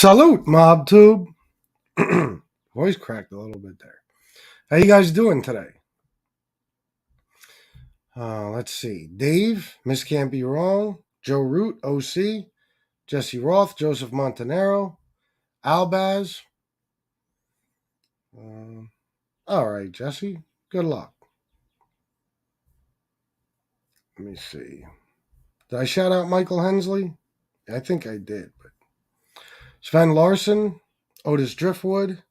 Salute, MobTube. Voice cracked a little bit there. How you guys doing today? Let's see. Dave, Miss Can't Be Wrong, Joe Root, OC, Jesse Roth, Joseph Montanero, Albaz. Um, all right, Jesse. Good luck. Let me see. Did I shout out Michael Hensley? I think I did. But Sven Larson, Otis Driftwood,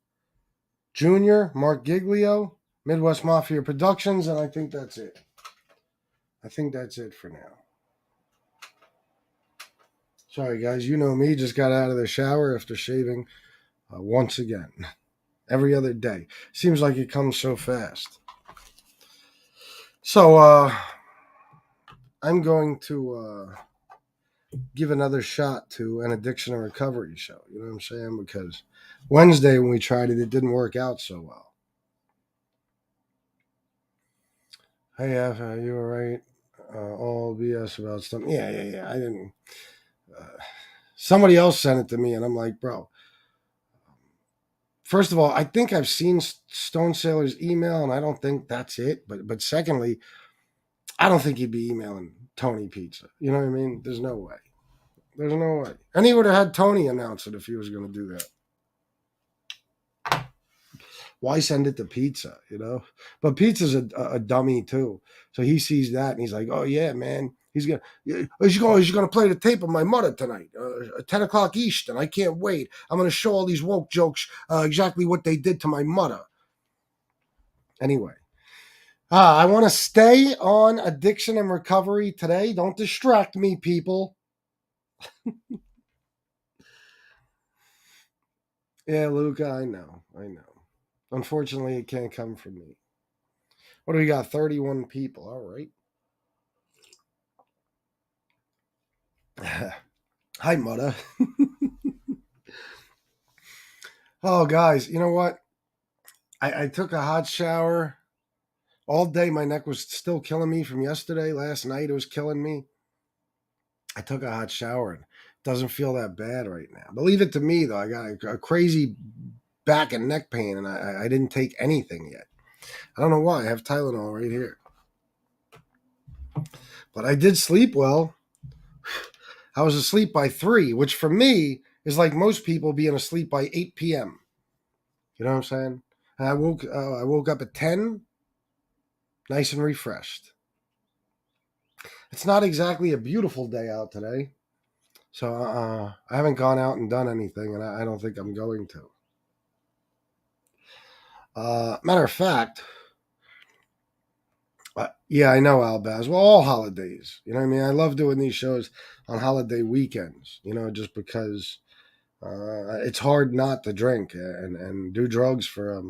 Jr., Mark Giglio, Midwest Mafia Productions, and I think that's it. I think that's it for now. Sorry, guys. You know me. Just got out of the shower after shaving once again. Every other day. Seems like it comes so fast. So, I'm going to give another shot to an addiction and recovery show. You know what I'm saying? Because Wednesday when we tried it, it didn't work out so well. Hey, F, are you all right? All BS about stuff. Yeah. I didn't. Somebody else sent it to me, and I'm like, bro. First of all, I think I've seen Stone Sailor's email, and I don't think that's it. But secondly, I don't think he'd be emailing Tony Pizza. You know what I mean? There's no way. There's no way. And he would have had Tony announce it if he was going to do that. Why send it to Pizza? You know? But Pizza's a dummy too. So he sees that and he's like, "Oh yeah, man." He's gonna play the tape of my mother tonight, 10 o'clock East, and I can't wait. I'm gonna show all these woke jokes exactly what they did to my mother. Anyway, I want to stay on addiction and recovery today. Don't distract me, people. Yeah, Luca, I know. Unfortunately, it can't come from me. What do we got? 31 people. All right. Hi, mother. Oh, guys, you know what? I took a hot shower all day. My neck was still killing me from yesterday. Last night, it was killing me. I took a hot shower and it doesn't feel that bad right now. But leave it to me, though. I got a crazy back and neck pain, and I didn't take anything yet. I don't know why. I have Tylenol right here. But I did sleep well. I was asleep by 3, which for me is like most people being asleep by 8 p.m. You know what I'm saying? And I woke up at 10, nice and refreshed. It's not exactly a beautiful day out today. So I haven't gone out and done anything, and I don't think I'm going to. Matter of fact, yeah, I know, Albaz. Well, all holidays. You know what I mean? I love doing these shows on holiday weekends, just because it's hard not to drink and do drugs for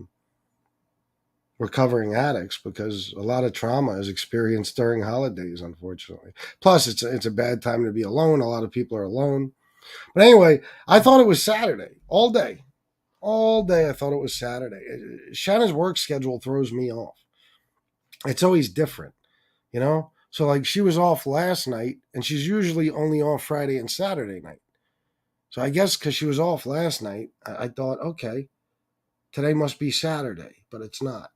recovering addicts because a lot of trauma is experienced during holidays, unfortunately. Plus, it's a bad time to be alone. A lot of people are alone. But anyway, I thought it was Saturday all day. All day, I thought it was Saturday. Shanna's work schedule throws me off. It's always different, you know? So, like, she was off last night, and she's usually only off Friday and Saturday night. So, I guess because she was off last night, I thought, okay, today must be Saturday, but it's not.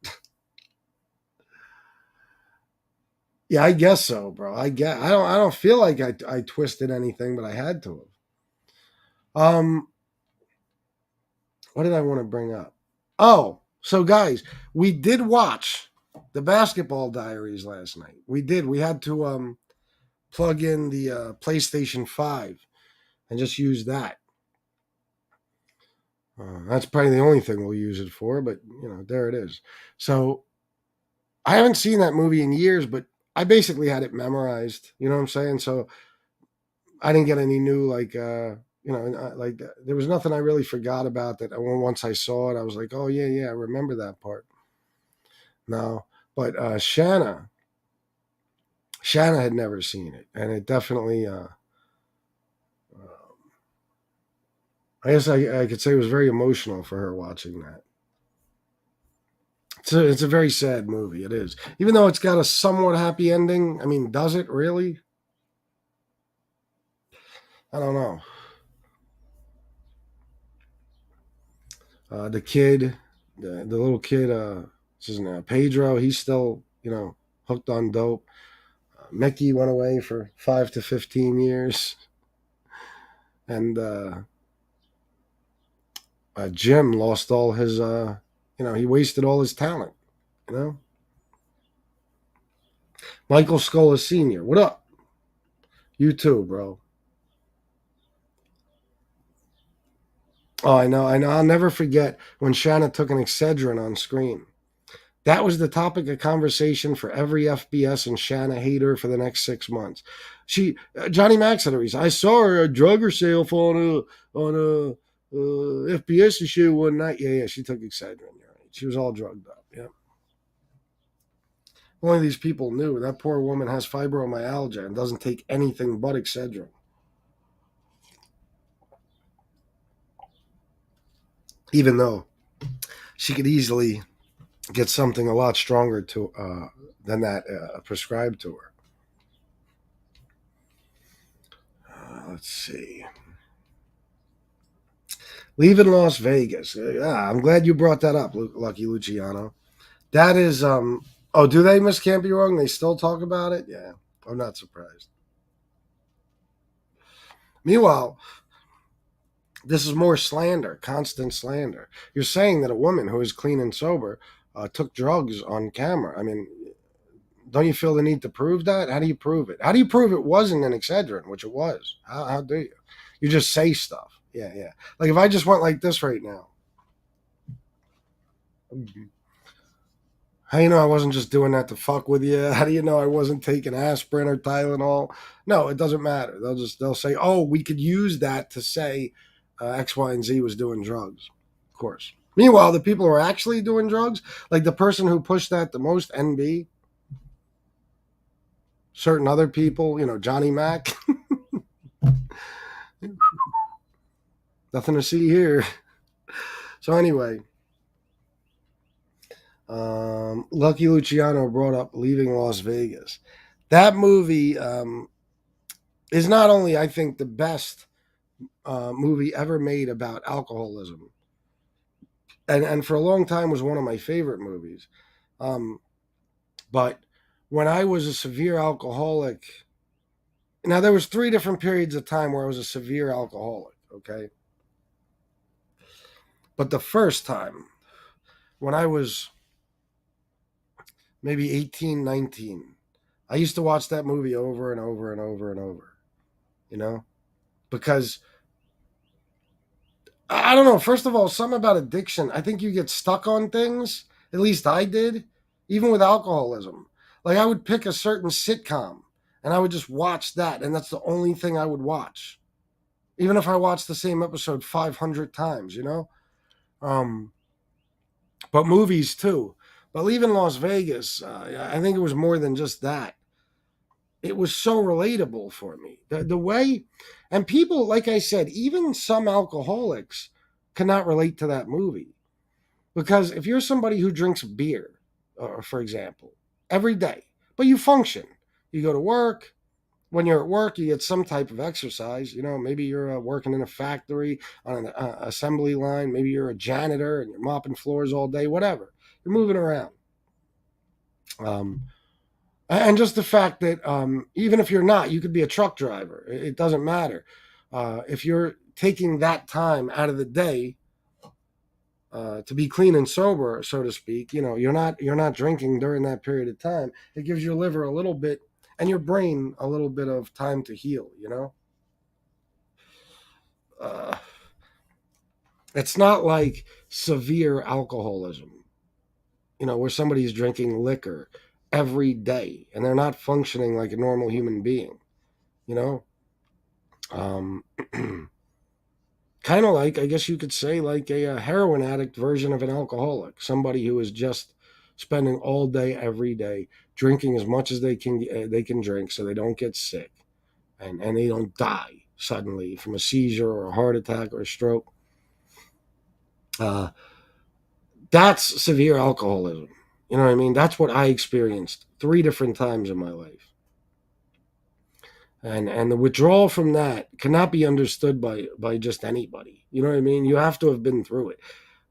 Yeah, I guess so, bro. I don't feel like I twisted anything, but I had to have. What did I want to bring up? Oh, so guys, we did watch the Basketball Diaries last night. We did. We had to plug in the PlayStation 5 and just use that. That's probably the only thing we'll use it for, but there it is. So I haven't seen that movie in years, but I basically had it memorized. You know what I'm saying? So I didn't get any new like there was nothing I really forgot about that. Once I saw it, I was like, oh yeah, I remember that part. No, but Shanna had never seen it, and it definitely. I guess I could say it was very emotional for her watching that. It's a very sad movie. It is, even though it's got a somewhat happy ending. I mean, does it really? I don't know. The kid, the little kid, what's his name? Pedro, he's still, hooked on dope. Mickey went away for 5 to 15 years, and Jim lost all his, he wasted all his talent. You know, Michael Scola Sr. What up? You too, bro. Oh, I know, I know. I'll never forget when Shanna took an Excedrin on screen. That was the topic of conversation for every FBS and Shanna hater for the next 6 months. Johnny Mac said her, I saw her at drug herself on a FBS and shit one night. Yeah, she took Excedrin. Right. She was all drugged up. Yeah. Only these people knew that poor woman has fibromyalgia and doesn't take anything but Excedrin. Even though she could easily get something a lot stronger than that prescribed to her. Let's see. Leaving Las Vegas. Yeah, I'm glad you brought that up, Lucky Luciano. That is, oh, do they, Miss Can't Be Wrong? They still talk about it? Yeah, I'm not surprised. Meanwhile, this is more slander, constant slander. You're saying that a woman who is clean and sober took drugs on camera. I mean, don't you feel the need to prove that? How do you prove it? How do you prove it wasn't an Excedrin, which it was? How do you? You just say stuff. Yeah, yeah. Like if I just went like this right now. How do you know I wasn't just doing that to fuck with you? How do you know I wasn't taking aspirin or Tylenol? No, it doesn't matter. They'll say, oh, we could use that to say X, Y, and Z was doing drugs. Of course. Meanwhile, the people who are actually doing drugs, like the person who pushed that the most, NB, certain other people, Johnny Mac. Nothing to see here. So anyway, Lucky Luciano brought up Leaving Las Vegas. That movie is not only, I think, the best movie ever made about alcoholism, and for a long time was one of my favorite movies. Um, but when I was a severe alcoholic, now there was 3 different periods of time where I was a severe alcoholic. Okay, but the first time when I was maybe 18, 19, I used to watch that movie over and over and over and over, because I don't know. First of all, something about addiction. I think you get stuck on things. At least I did, even with alcoholism. Like I would pick a certain sitcom and I would just watch that. And that's the only thing I would watch. Even if I watched the same episode 500 times. Um, but movies too. But leaving Las Vegas, I think it was more than just that. It was so relatable for me. The way, and people, like I said, even some alcoholics cannot relate to that movie. Because if you're somebody who drinks beer, for example, every day, but you function, you go to work. When you're at work, you get some type of exercise. Maybe you're working in a factory on an assembly line. Maybe you're a janitor and you're mopping floors all day, whatever. You're moving around. And just the fact that even if you're not, you could be a truck driver. It doesn't matter. If you're taking that time out of the day to be clean and sober, so to speak, you're not drinking during that period of time. It gives your liver a little bit and your brain a little bit of time to heal. Uh, it's not like severe alcoholism, where somebody's drinking liquor every day and they're not functioning like a normal human being. You know, um, kind of like, I guess you could say, like a heroin addict version of an alcoholic, somebody who is just spending all day, every day, drinking as much as they can drink, so they don't get sick and they don't die suddenly from a seizure or a heart attack or a stroke. Uh, that's severe alcoholism. You know what I mean? That's what I experienced 3 different times in my life. And the withdrawal from that cannot be understood by just anybody. You know what I mean? You have to have been through it.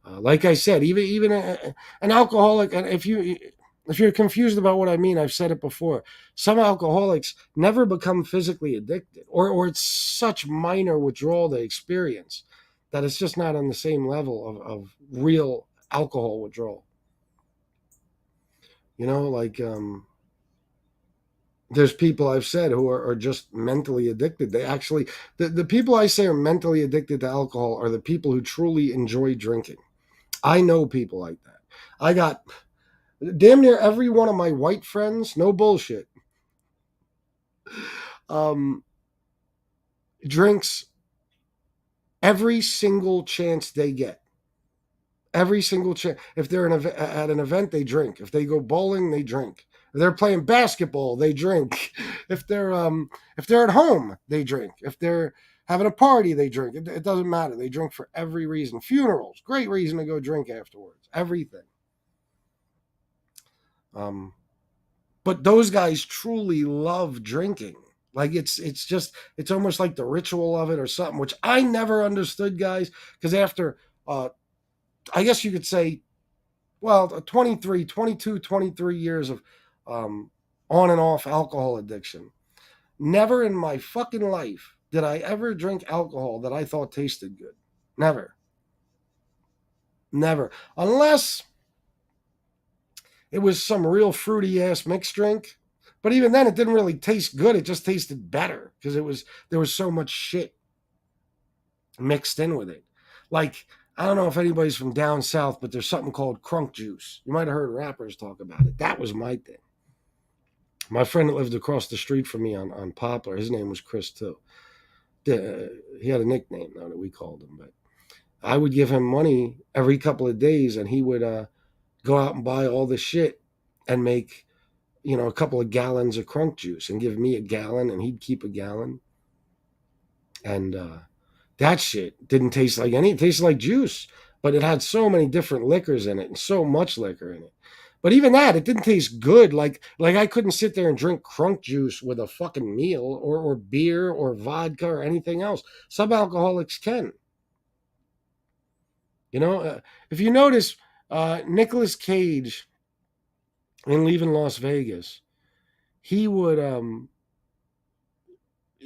Like I said, even an alcoholic, and if you're confused about what I mean, I've said it before. Some alcoholics never become physically addicted, or it's such minor withdrawal they experience that it's just not on the same level of real alcohol withdrawal. Like there's people I've said who are just mentally addicted. They actually, the people I say are mentally addicted to alcohol are the people who truly enjoy drinking. I know people like that. I got damn near every one of my white friends, no bullshit, um, drinks every single chance they get. Every single chance. If they're at an event, they drink. If they go bowling, they drink. If they're playing basketball, they drink. If they're at home, they drink. If they're having a party, they drink. It doesn't matter. They drink for every reason. Funerals, great reason to go drink afterwards. Everything. Um, but those guys truly love drinking. Like it's almost like the ritual of it or something, which I never understood, guys. Because after I guess you could say, well, 23, 22, 23 years of um, on and off alcohol addiction. Never in my fucking life did I ever drink alcohol that I thought tasted good. Never. Never. Unless it was some real fruity ass mixed drink. But even then, it didn't really taste good. It just tasted better because there was so much shit mixed in with it. Like, I don't know if anybody's from down south, but there's something called crunk juice. You might have heard rappers talk about it. That was my thing. My friend that lived across the street from me on Poplar, his name was Chris too. He had a nickname though that we called him, but I would give him money every couple of days, and he would go out and buy all the shit and make a couple of gallons of crunk juice and give me a gallon, and he'd keep a gallon. And that shit didn't taste like any. It tasted like juice, but it had so many different liquors in it and so much liquor in it. But even that, it didn't taste good. Like I couldn't sit there and drink crunk juice with a fucking meal or beer or vodka or anything else. Some alcoholics can. If you notice, Nicolas Cage in Leaving Las Vegas, he would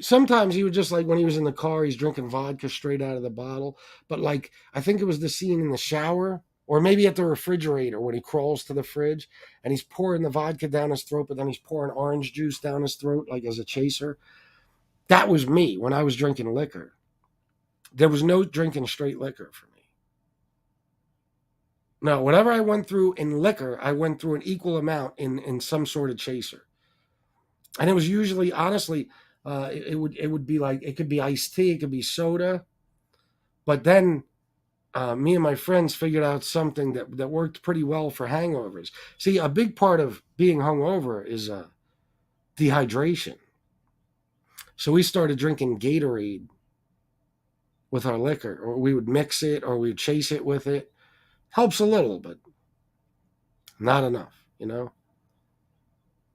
sometimes he would just like when he was in the car, he's drinking vodka straight out of the bottle. But like I think it was the scene in the shower, or maybe at the refrigerator when he crawls to the fridge and he's pouring the vodka down his throat, but then he's pouring orange juice down his throat like as a chaser. That was me when I was drinking liquor. There was no drinking straight liquor for me. No, whatever I went through in liquor, I went through an equal amount in some sort of chaser. And it was usually honestly, it would be like it could be iced tea, it could be soda, but then me and my friends figured out something that worked pretty well for hangovers. See, a big part of being hungover is dehydration. So we started drinking Gatorade with our liquor, or we would mix it, or we would chase it with it. Helps a little, but not enough.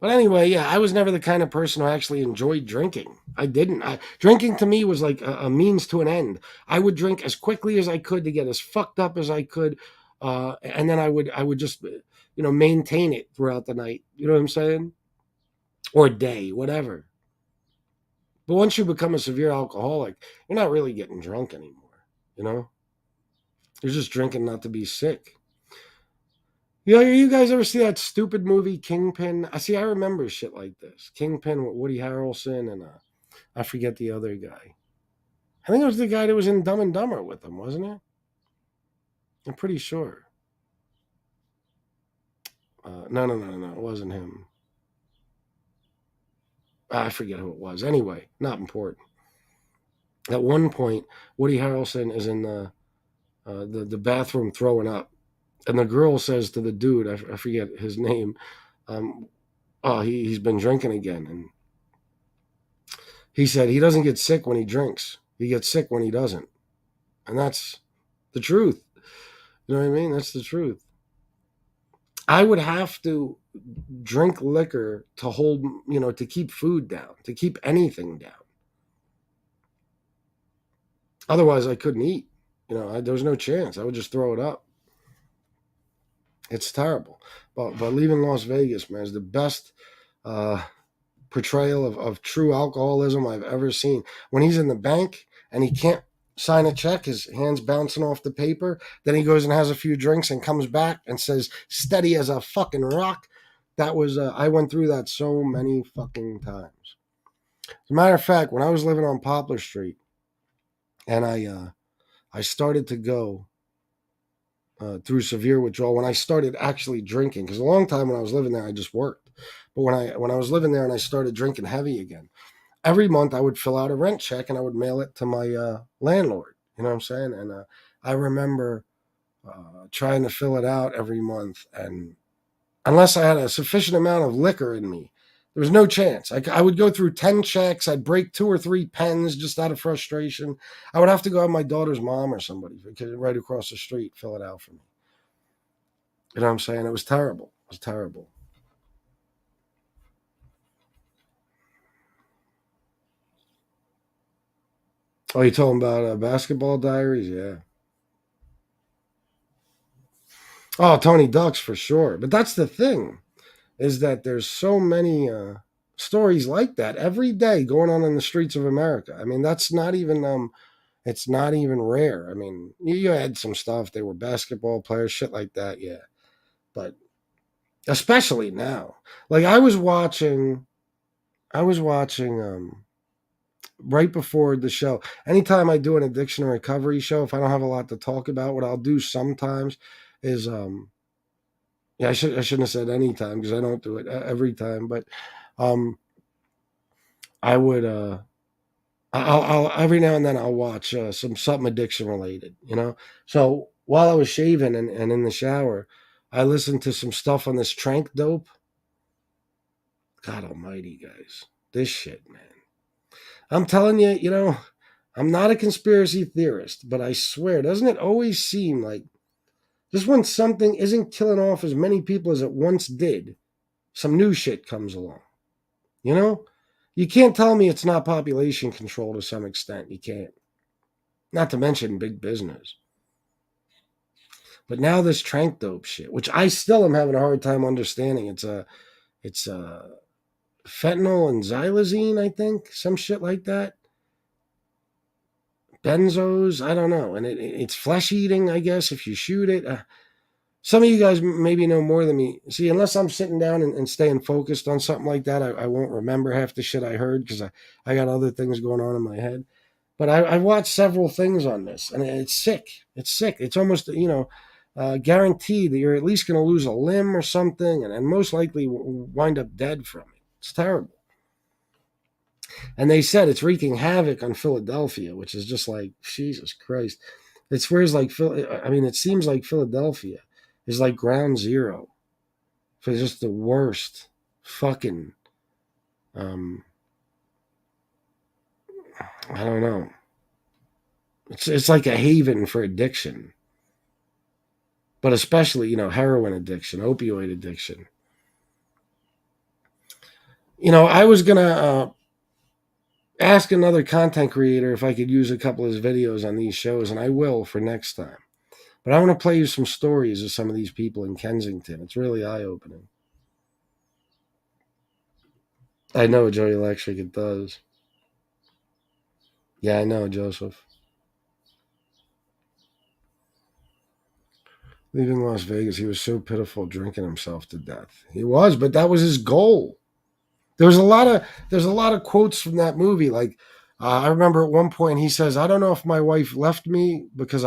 But anyway, yeah, I was never the kind of person who actually enjoyed drinking. I didn't. Drinking to me was like a means to an end. I would drink as quickly as I could to get as fucked up as I could, and then I would just maintain it throughout the night. You know what I'm saying? Or day, whatever. But once you become a severe alcoholic, you're not really getting drunk anymore. You know, you're just drinking not to be sick. You guys ever see that stupid movie Kingpin? I remember shit like this. Kingpin with Woody Harrelson and I forget the other guy. I think it was the guy that was in Dumb and Dumber with him, wasn't it? I'm pretty sure. No, no, no, no, it wasn't him. I forget who it was. Anyway, not important. At one point, Woody Harrelson is in the bathroom throwing up, and the girl says to the dude, I forget his name, um, "Oh, he's been drinking again," and he said he doesn't get sick when he drinks. He gets sick when he doesn't. And that's the truth. You know what I mean? That's the truth. I would have to drink liquor to hold, to keep food down, to keep anything down. Otherwise, I couldn't eat. There was no chance. I would just throw it up. It's terrible. But leaving Las Vegas, man, is the best uh, portrayal of true alcoholism I've ever seen. When he's in the bank and he can't sign a check, his hands bouncing off the paper, then he goes and has a few drinks and comes back and says, steady as a fucking rock. That was, I went through that so many fucking times. As a matter of fact, when I was living on Poplar Street and I started to go through severe withdrawal when I started actually drinking, because a long time when I was living there, I just worked. But when I was living there and I started drinking heavy again, every month I would fill out a rent check and I would mail it to my landlord. You know what I'm saying? And I remember trying to fill it out every month, and unless I had a sufficient amount of liquor in me, there was no chance. I would go through 10 checks. I'd break 2 or 3 pens just out of frustration. I would have to go have my daughter's mom or somebody right across the street fill it out for me. You know what I'm saying? It was terrible. It was terrible. Oh, you talking about Basketball Diaries? Yeah. Oh, Tony Ducks for sure. But that's the thing, is that there's so many stories like that every day going on in the streets of America. I mean, that's not even it's not even rare. I mean, you had some stuff. They were basketball players, shit like that, yeah. But especially now, like I was watching right before the show. Anytime I do an addiction and recovery show, if I don't have a lot to talk about, what I'll do sometimes is yeah, I shouldn't have said any time because I don't do it every time, but um I would I'll every now and then I'll watch something addiction related, you know. So while I was shaving and in the shower, I listened to some stuff on this trank dope. God Almighty, guys, this shit, man. I'm telling you, you know, I'm not a conspiracy theorist, but I swear, doesn't it always seem like just when something isn't killing off as many people as it once did, some new shit comes along. You know, you can't tell me it's not population control to some extent. You can't. Not to mention big business. But now this trank dope shit, which I still am having a hard time understanding. It's fentanyl and xylazine, I think, some shit like that. Benzos, I don't know, and it's flesh eating, I guess, if you shoot it. Some of you guys maybe know more than me. See, unless I'm sitting down and staying focused on something like that, I won't remember half the shit I heard because I got other things going on in my head. But I watched several things on this, and it's sick. It's sick. It's almost, you know, guaranteed that you're at least going to lose a limb or something, and most likely wind up dead from it. It's terrible. And they said it's wreaking havoc on Philadelphia, which is just like, Jesus Christ. It swears like, I mean, it seems like Philadelphia is like ground zero for just the worst fucking, um, I don't know. It's like a haven for addiction, but especially, you know, heroin addiction, opioid addiction. You know, I was going to ask another content creator if I could use a couple of his videos on these shows, and I will for next time. But I want to play you some stories of some of these people in Kensington. It's really eye opening. I know, Joey Electric, it does. Yeah, I know, Joseph. Leaving Las Vegas, he was so pitiful, drinking himself to death. He was, but that was his goal. There's a lot of quotes from that movie. Like I remember at one point he says, "I don't know if my wife left me because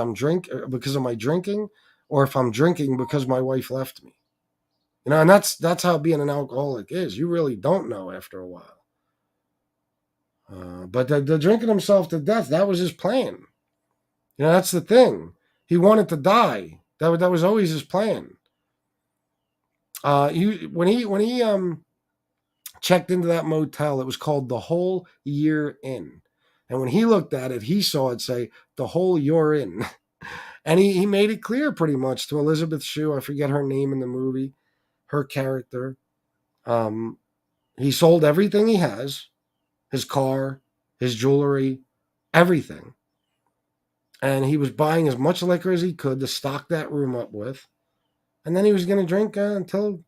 because of my drinking, or if I'm drinking because my wife left me." You know, and that's how being an alcoholic is. You really don't know after a while. But the drinking himself to death, that was his plan. You know, that's the thing. He wanted to die. That was always his plan. When he checked into that motel, it was called the Whole Year Inn. And when he looked at it, he saw it say the whole you're in. And he made it clear pretty much to Elizabeth Shue. I forget her name in the movie, her character. Um, he sold everything he has, his car, his jewelry, everything. And he was buying as much liquor as he could to stock that room up with. And then he was going to drink until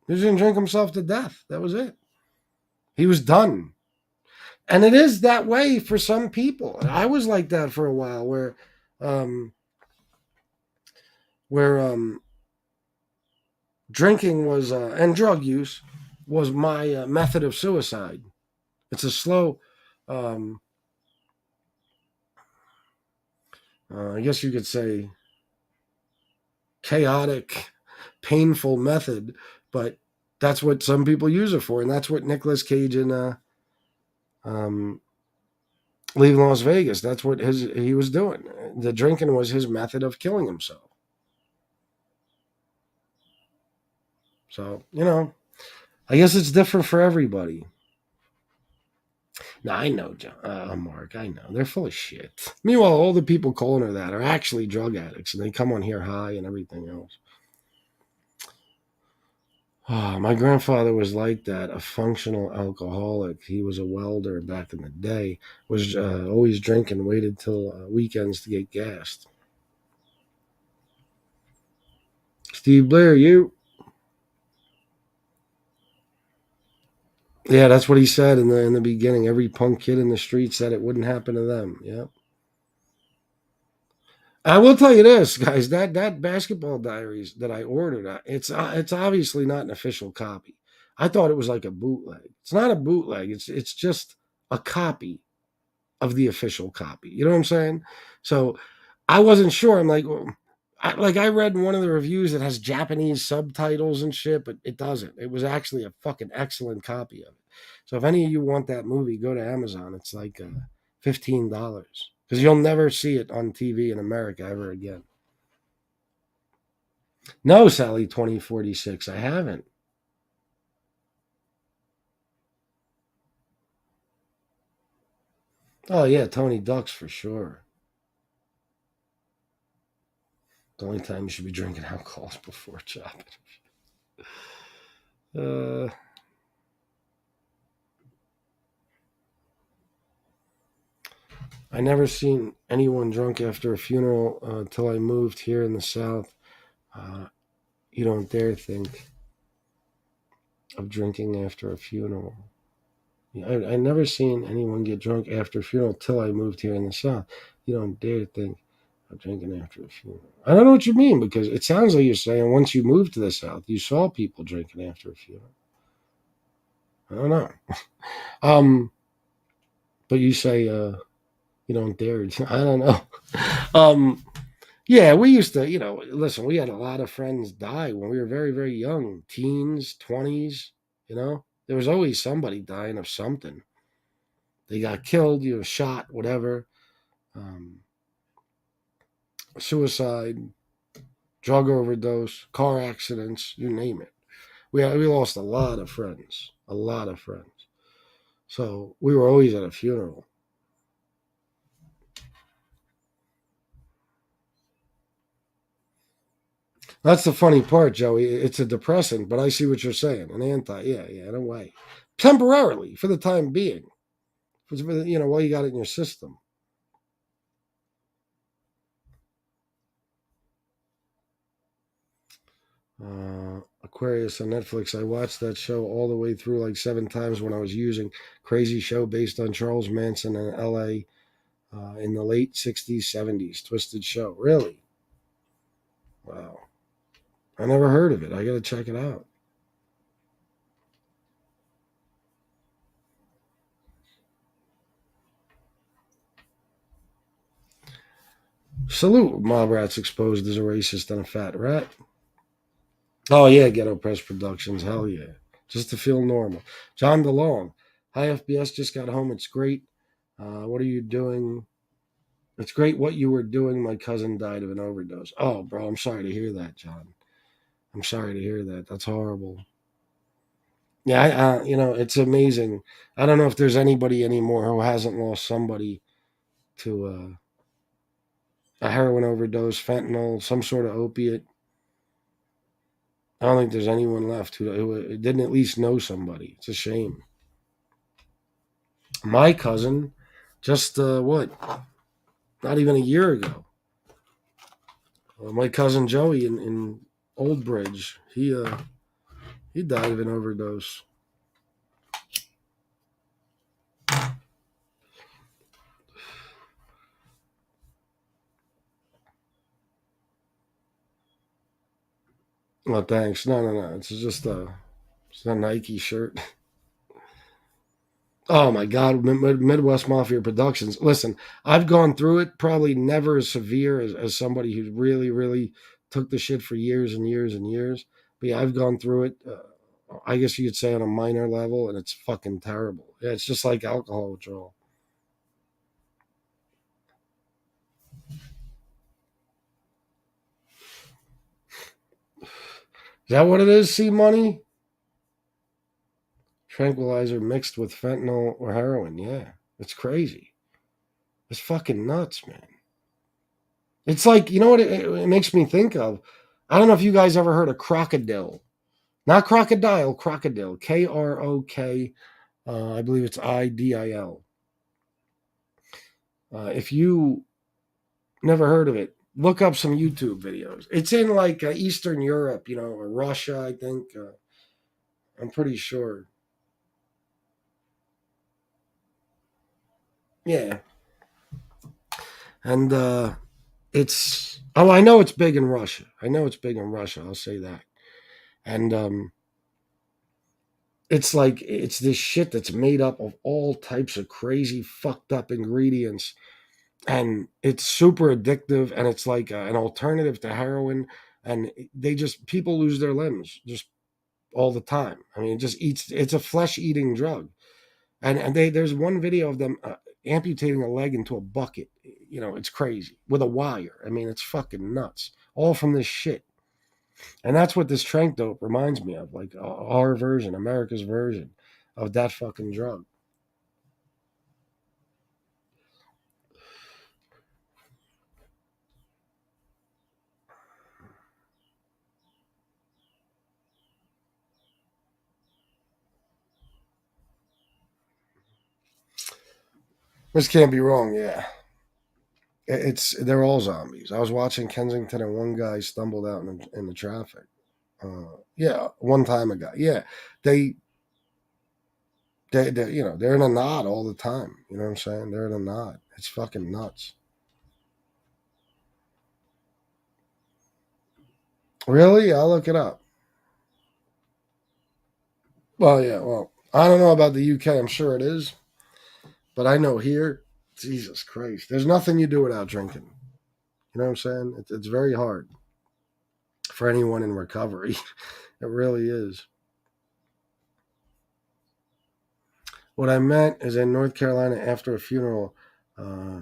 he was going to drink himself to death. That was it. He was done. And it is that way for some people. I was like that for a while, um, where drinking was and drug use was my method of suicide. It's a slow, um, I guess you could say, chaotic, painful method, but that's what some people use it for, and that's what Nicolas Cage in um, Leaving Las Vegas. That's what he was doing. The drinking was his method of killing himself. So I guess it's different for everybody. No, I know, John, Mark. I know they're full of shit. Meanwhile, all the people calling her that are actually drug addicts, and they come on here high and everything else. Oh, my grandfather was like that, a functional alcoholic. He was a welder back in the day. Was always drinking. Waited till weekends to get gassed. Steve Blair, you. Yeah, that's what he said in the beginning. Every punk kid in the street said it wouldn't happen to them. Yep. I will tell you this, guys. That basketball diaries that I ordered, it's obviously not an official copy. I thought it was like a bootleg. It's not a bootleg. It's just a copy of the official copy. You know what I'm saying? So I wasn't sure. I'm like, well, I read in one of the reviews that has Japanese subtitles and shit, but it doesn't. It was actually a fucking excellent copy of it. So if any of you want that movie, go to Amazon. It's like $15 because you'll never see it on TV in America ever again. No, Sally 2046, I haven't. Oh yeah, Tony Ducks for sure. The only time you should be drinking alcohol is before chopping. Uh, I never seen anyone drunk after a funeral until I moved here in the South. Uh, you don't dare think of drinking after a funeral. Yeah, I never seen anyone get drunk after a funeral till I moved here in the South. You don't dare think of drinking after a funeral. I don't know what you mean because it sounds like you're saying once you moved to the South, you saw people drinking after a funeral. I don't know. But you say you don't dare. I don't know. Um, Yeah, we used to, listen, we had a lot of friends die when we were very, very young, teens, 20s. There was always somebody dying of something. They got killed, shot, whatever, um, suicide, drug overdose, car accidents, you name it. We lost a lot of friends, a lot of friends. So we were always at a funeral. That's the funny part, Joey. It's a depressant, but I see what you're saying. An anti, yeah, yeah, in a way. Temporarily, for the time being. While you got it in your system. Aquarius on Netflix. I watched that show all the way through like 7 times when I was using. Crazy show based on Charles Manson in L.A. In the late 60s, 70s. Twisted show. Really? Wow. I never heard of it. I got to check it out. Salute. Mob Rats exposed as a racist and a fat rat. Oh, yeah. Ghetto Press Productions. Hell yeah. Just to feel normal. John DeLong. Hi, FBS. Just got home. It's great. What are you doing? It's great what you were doing. My cousin died of an overdose. Oh, bro, I'm sorry to hear that, John. I'm sorry to hear that. That's horrible. Yeah, it's amazing. I don't know if there's anybody anymore who hasn't lost somebody to a heroin overdose, fentanyl, some sort of opiate. I don't think there's anyone left who didn't at least know somebody. It's a shame. My cousin, just what? Not even a year ago. My cousin Joey in Old Bridge, he died of an overdose. Oh, thanks. No. It's a Nike shirt. Oh my God, Midwest Mafia Productions. Listen, I've gone through it, probably never as severe as somebody who really took the shit for years and years and years. But yeah, I've gone through it. I guess you could say on a minor level, and it's fucking terrible. Yeah, it's just like alcohol withdrawal. Is that what it is? See money? Tranquilizer mixed with fentanyl or heroin. Yeah, it's crazy. It's fucking nuts, man. It's like, you know what it makes me think of? I don't know if you guys ever heard of crocodile. Not crocodile, crocodile. Krok. I believe it's IDIL. If you never heard of it, look up some YouTube videos. It's in like Eastern Europe, or Russia, I think. I'm pretty sure. Yeah. And I know it's big in Russia. I know it's big in Russia. I'll say that. And it's like it's this shit that's made up of all types of crazy fucked up ingredients, and it's super addictive, and it's like an alternative to heroin, and they just people lose their limbs just all the time. I mean, it's a flesh eating drug, and there's one video of them amputating a leg into a bucket. It's crazy with a wire. I mean, it's fucking nuts, all from this shit. And that's what this trank dope reminds me of, like our version, America's version of that fucking drug. This can't be wrong, yeah. They're all zombies. I was watching Kensington and one guy stumbled out in the traffic. Yeah, one time ago. Yeah, they they're in a knot all the time. You know what I'm saying? They're in a knot. It's fucking nuts. Really? I'll look it up. Well, yeah. Well, I don't know about the UK. I'm sure it is, but I know here, Jesus Christ, there's nothing you do without drinking. You know what I'm saying? It's very hard for anyone in recovery. It really is. What I meant is in North Carolina, after a funeral, uh,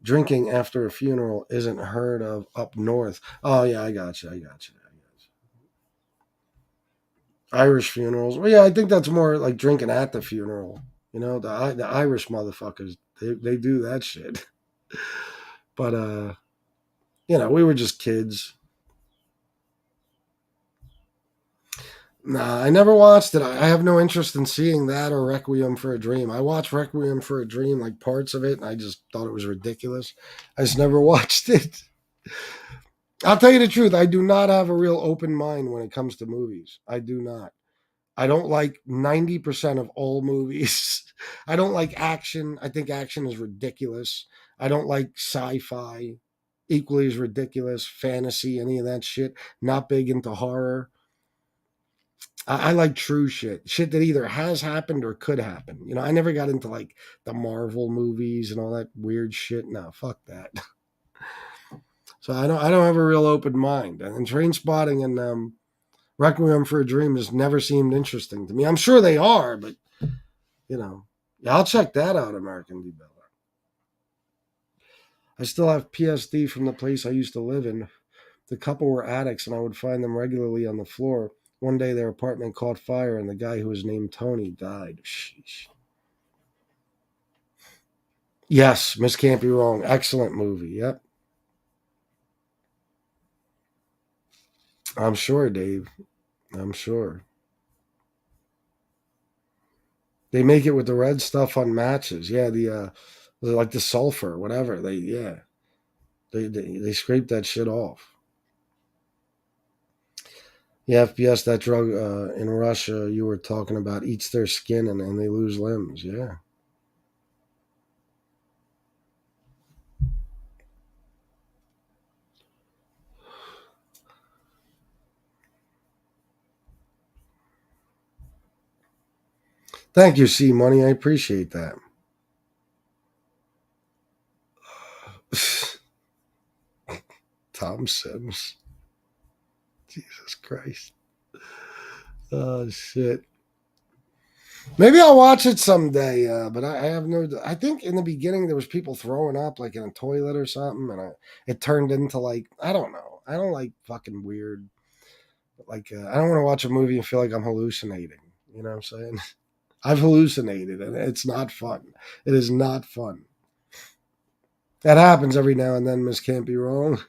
drinking after a funeral isn't heard of up north. Oh yeah, I got you. I got you. Irish funerals. Well, yeah, I think that's more like drinking at the funeral. The Irish motherfuckers, they do that shit. But we were just kids. Nah, I never watched it. I have no interest in seeing that or Requiem for a Dream. I watched Requiem for a Dream, like parts of it, and I just thought it was ridiculous. I just never watched it. I'll tell you the truth. I do not have a real open mind when it comes to movies. I do not. I don't like 90% of all movies. I don't like action. I think action is ridiculous. I don't like sci fi, equally as ridiculous. Fantasy, any of that shit. Not big into horror. I like true shit that either has happened or could happen. I never got into like the Marvel movies and all that weird shit. No, fuck that. So I don't have a real open mind. And Train Spotting and Requiem for a Dream has never seemed interesting to me. I'm sure they are, but you know, yeah, I'll check that out. American D. Bella. I still have PSD from the place I used to live in. The couple were addicts, and I would find them regularly on the floor. One day, their apartment caught fire, and the guy who was named Tony died. Sheesh. Yes, Miss Can't Be Wrong. Excellent movie. Yep. I'm sure, Dave. I'm sure. They make it with the red stuff on matches. Yeah, like the sulfur, whatever. They scrape that shit off. Yeah, FBS, that drug in Russia you were talking about, eats their skin and they lose limbs. Yeah. Thank you, C Money. I appreciate that. Tom Sims. Jesus Christ. Oh, shit. Maybe I'll watch it someday, but I have no. I think in the beginning there was people throwing up like in a toilet or something, and it turned into like I don't know. I don't like fucking weird. Like I don't want to watch a movie and feel like I'm hallucinating. You know what I'm saying? I've hallucinated, and it's not fun. It is not fun. That happens every now and then. Miss can't be wrong.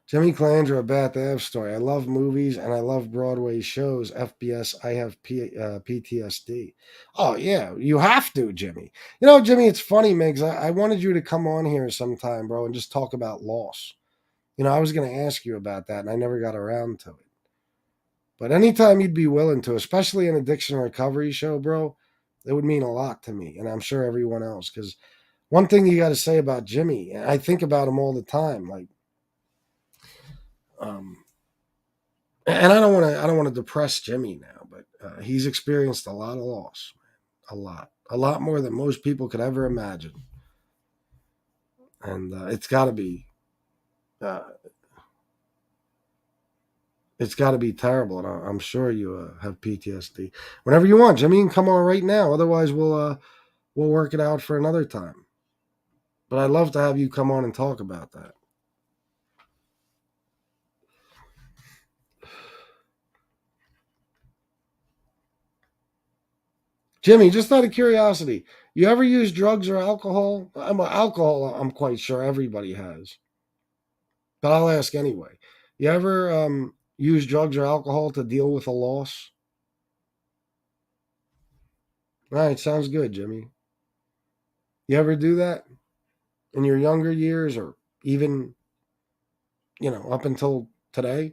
Jimmy Calandra, Bath Ave story. I love movies and I love Broadway shows. FBS, I have PTSD. Oh, yeah, you have to, Jimmy. You know, Jimmy, it's funny, Migs. I wanted you to come on here sometime, bro, and just talk about loss. You know, I was going to ask you about that and I never got around to it. But anytime you'd be willing to, especially an addiction recovery show, bro, it would mean a lot to me. And I'm sure everyone else. Because one thing you got to say about Jimmy, and I think about him all the time, like, um, and I don't want to depress Jimmy now, but he's experienced a lot of loss, a lot more than most people could ever imagine, and uh, it's got to be terrible, and I'm sure you have PTSD. Whenever you want, Jimmy, you can come on right now. Otherwise, we'll work it out for another time. But I'd love to have you come on and talk about that. Jimmy, just out of curiosity, you ever use drugs or alcohol? Alcohol, I'm quite sure everybody has. But I'll ask anyway. You ever use drugs or alcohol to deal with a loss? All right, sounds good, Jimmy. You ever do that in your younger years or even, up until today?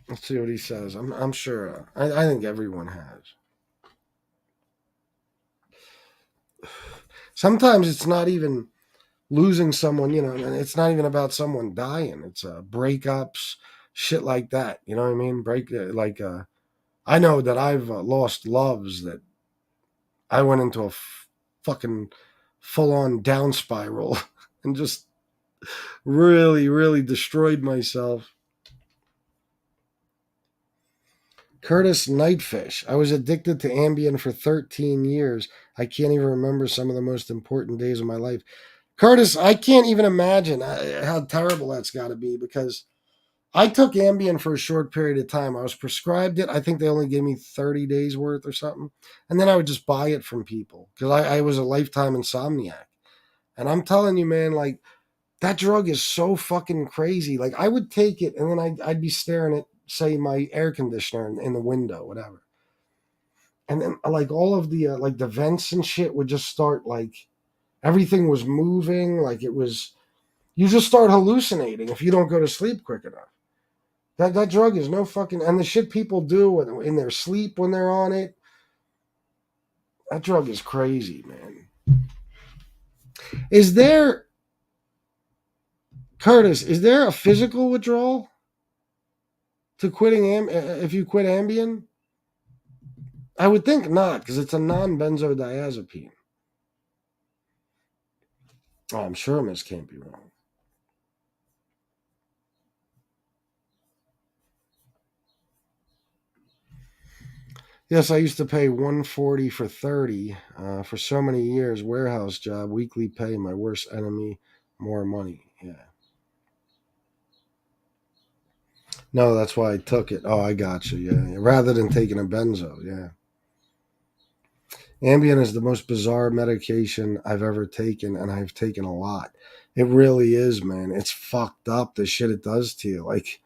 Let's see what he says. I'm sure. I think everyone has. Sometimes it's not even losing someone, and it's not even about someone dying. It's breakups, shit like that. You know what I mean? I know that I've lost loves that I went into a fucking full on down spiral and just really, really destroyed myself. Curtis Nightfish. I was addicted to Ambien for 13 years. I can't even remember some of the most important days of my life. Curtis, I can't even imagine how terrible that's got to be because I took Ambien for a short period of time. I was prescribed it. I think they only gave me 30 days worth or something. And then I would just buy it from people because I was a lifetime insomniac. And I'm telling you, man, like that drug is so fucking crazy. Like I would take it and then I'd be staring at, say, my air conditioner in the window, whatever. And then like all of the like the vents and shit would just start like everything was moving. Like it was, you just start hallucinating if you don't go to sleep quick enough. That drug is no fucking, and the shit people do in their sleep when they're on it. That drug is crazy, man. Is there, Curtis? Is there a physical withdrawal to quitting if you quit Ambien? I would think not, because it's a non-benzodiazepine. Oh, I'm sure Miss can't be wrong. Yes, I used to pay 140 for 30 for so many years. Warehouse job, weekly pay. My worst enemy, more money. Yeah. No, that's why I took it. Oh, I got you. Yeah. Rather than taking a benzo. Yeah. Ambien is the most bizarre medication I've ever taken, and I've taken a lot. It really is, man. It's fucked up the shit it does to you. Like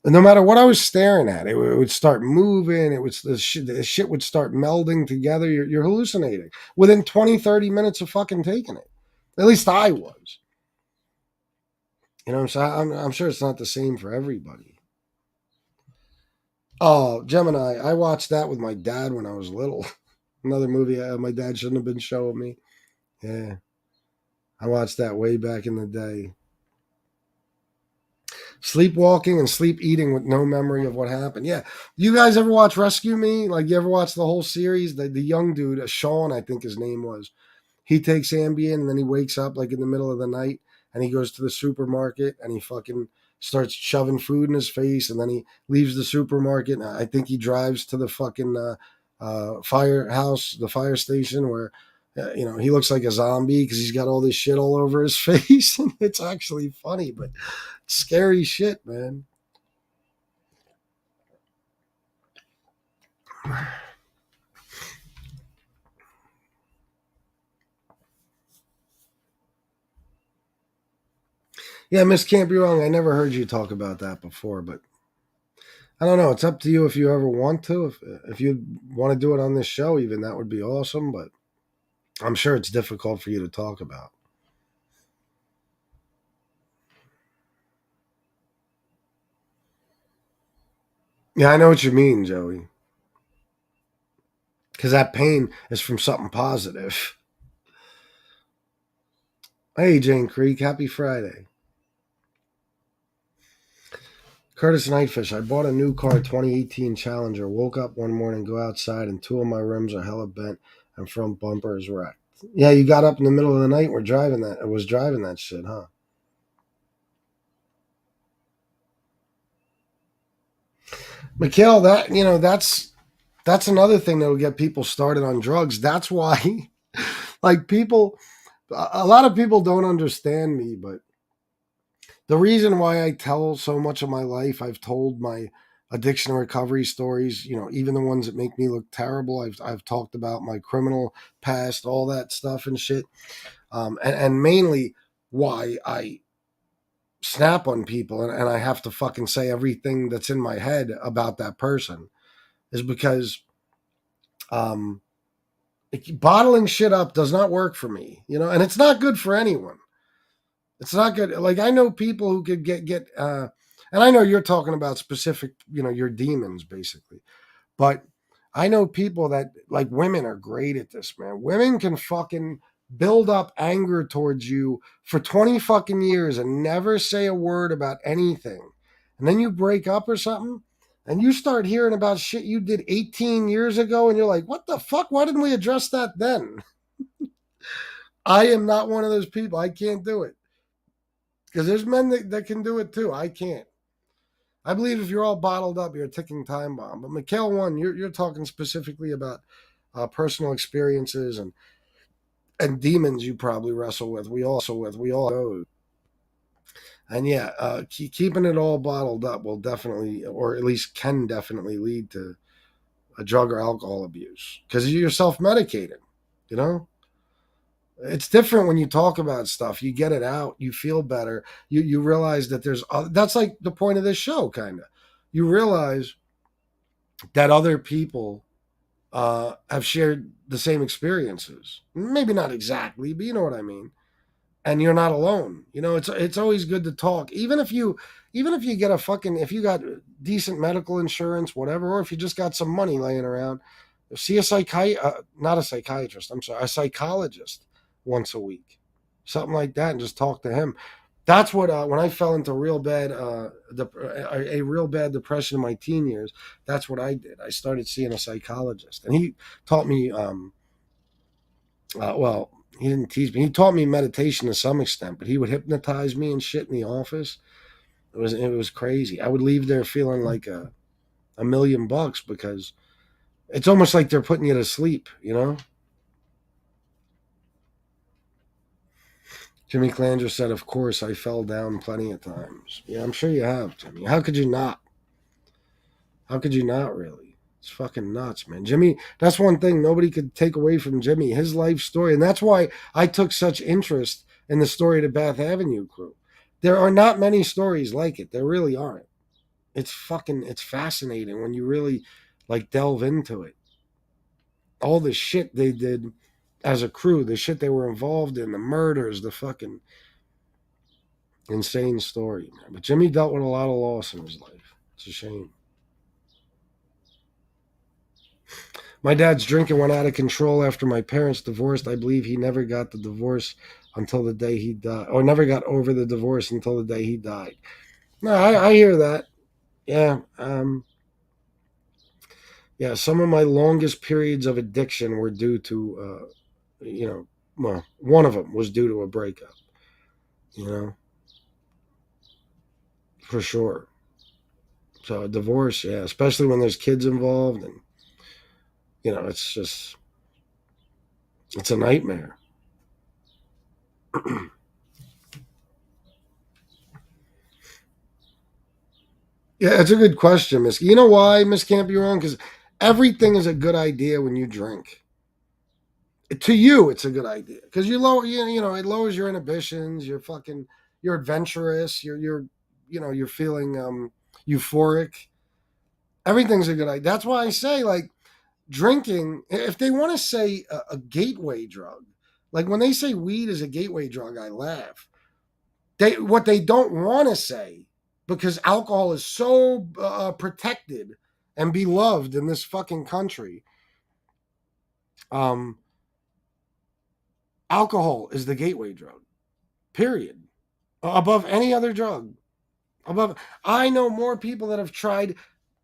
And no matter what I was staring at, it would start moving. The shit would start melding together. You're hallucinating within 20, 30 minutes of fucking taking it. At least I was. You know what I'm saying? I'm sure it's not the same for everybody. Oh, Gemini. I watched that with my dad when I was little. Another movie my dad shouldn't have been showing me. Yeah. I watched that way back in the day. Sleepwalking and sleep eating with no memory of what happened. Yeah. You guys ever watch Rescue Me? Like, you ever watch the whole series? The young dude, Sean, I think his name was. He takes Ambien and then he wakes up like in the middle of the night and he goes to the supermarket and he fucking starts shoving food in his face and then he leaves the supermarket. And I think he drives to the fucking firehouse, the fire station where he looks like a zombie because he's got all this shit all over his face. And it's actually funny, but scary shit, man. Yeah, Miss Can't Be Wrong. I never heard you talk about that before, but I don't know. It's up to you if you ever want to. If you want to do it on this show, even that would be awesome. But I'm sure it's difficult for you to talk about. Yeah, I know what you mean, Joey. Because that pain is from something positive. Hey, Jane Creek, happy Friday. Curtis Nightfish, I bought a new car, 2018 Challenger. Woke up one morning, go outside, and two of my rims are hella bent and front bumper is wrecked. Yeah, you got up in the middle of the night and were driving that. It was driving that shit, huh? Mikhail, that's another thing that will get people started on drugs. That's why, like a lot of people don't understand me, but the reason why I tell so much of my life, I've told my addiction and recovery stories, even the ones that make me look terrible. I've talked about my criminal past, all that stuff and shit. And mainly why I snap on people and I have to fucking say everything that's in my head about that person is because um, bottling shit up does not work for me, and it's not good for anyone. It's not good. Like, I know people who could and I know you're talking about specific, your demons basically, but I know people that, like, women are great at this, man. Women can fucking build up anger towards you for 20 fucking years and never say a word about anything. And then you break up or something and you start hearing about shit you did 18 years ago and you're like, what the fuck? Why didn't we address that then? I am not one of those people. I can't do it. Because there's men that can do it too. I can't. I believe if you're all bottled up, you're a ticking time bomb. But Mikhail, one, you're talking specifically about personal experiences and demons you probably wrestle with. We all go. And yeah, keeping it all bottled up will definitely, or at least can definitely, lead to a drug or alcohol abuse because you're self medicated. You know, it's different when you talk about stuff. You get it out. You feel better. You realize that that's like the point of this show, kind of. You realize that other people have shared the same experiences. Maybe not exactly, but you know what I mean. And you're not alone. It's always good to talk, even if you get if you got decent medical insurance, whatever, or if you just got some money laying around, see not a psychiatrist. I'm sorry, a psychologist once a week, something like that, and just talk to him. That's what when I fell into a real bad depression in my teen years. That's what I did. I started seeing a psychologist, and he taught me. Well, he didn't teach me. He taught me meditation to some extent, but he would hypnotize me and shit in the office. It was crazy. I would leave there feeling like a million bucks because it's almost like they're putting you to sleep. Jimmy Klanger said, "Of course, I fell down plenty of times." Yeah, I'm sure you have, Jimmy. How could you not? How could you not, really? It's fucking nuts, man. Jimmy, that's one thing nobody could take away from Jimmy, his life story. And that's why I took such interest in the story of the Bath Avenue crew. There are not many stories like it. There really aren't. It's fascinating when you really like delve into it. All the shit they did as a crew, the shit they were involved in, the murders, the fucking insane story, man. But Jimmy dealt with a lot of loss in his life. It's a shame. My dad's drinking went out of control after my parents divorced. I believe he never got the divorce until the day he died, or never got over the divorce until the day he died. No, I hear that. Yeah, yeah. Some of my longest periods of addiction were due to, well, one of them was due to a breakup. You know, for sure. So a divorce, yeah, especially when there's kids involved, and it's a nightmare. Yeah, it's a good question, Miss. You know why, Miss Can't Be Wrong? Because everything is a good idea when you drink. To you, it's a good idea because it lowers your inhibitions. You're adventurous. You're feeling euphoric. Everything's a good idea. That's why I say like drinking. If they want to say a gateway drug, like when they say weed is a gateway drug, I laugh. What they don't want to say, because alcohol is so protected and beloved in this fucking country. Um, Alcohol is the gateway drug. Period. Above any other drug. Above, I know more people that have tried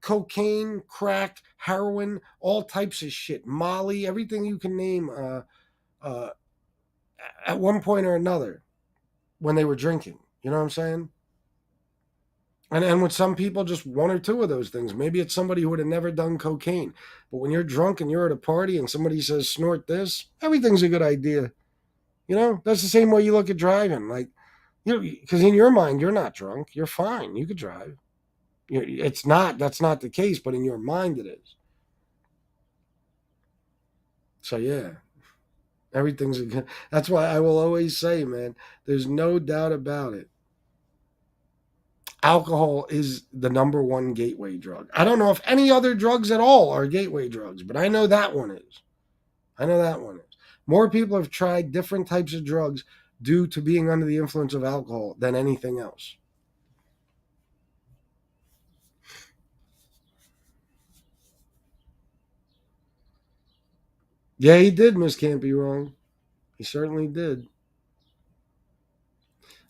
cocaine, crack, heroin, all types of shit, Molly, everything you can name, uh, at one point or another when they were drinking. You know what I'm saying? And with some people, just one or two of those things. Maybe it's somebody who would have never done cocaine. But when you're drunk and you're at a party and somebody says snort this, everything's a good idea. That's the same way you look at driving. Like, because in your mind you're not drunk, you're fine, you could drive. It's not. That's not the case, but in your mind it is. So yeah, everything's a good. That's why I will always say, man, there's no doubt about it. Alcohol is the number one gateway drug. I don't know if any other drugs at all are gateway drugs, but I know that one is. I know that one is. More people have tried different types of drugs due to being under the influence of alcohol than anything else. Yeah, he did, Miss Can't Be Wrong. He certainly did.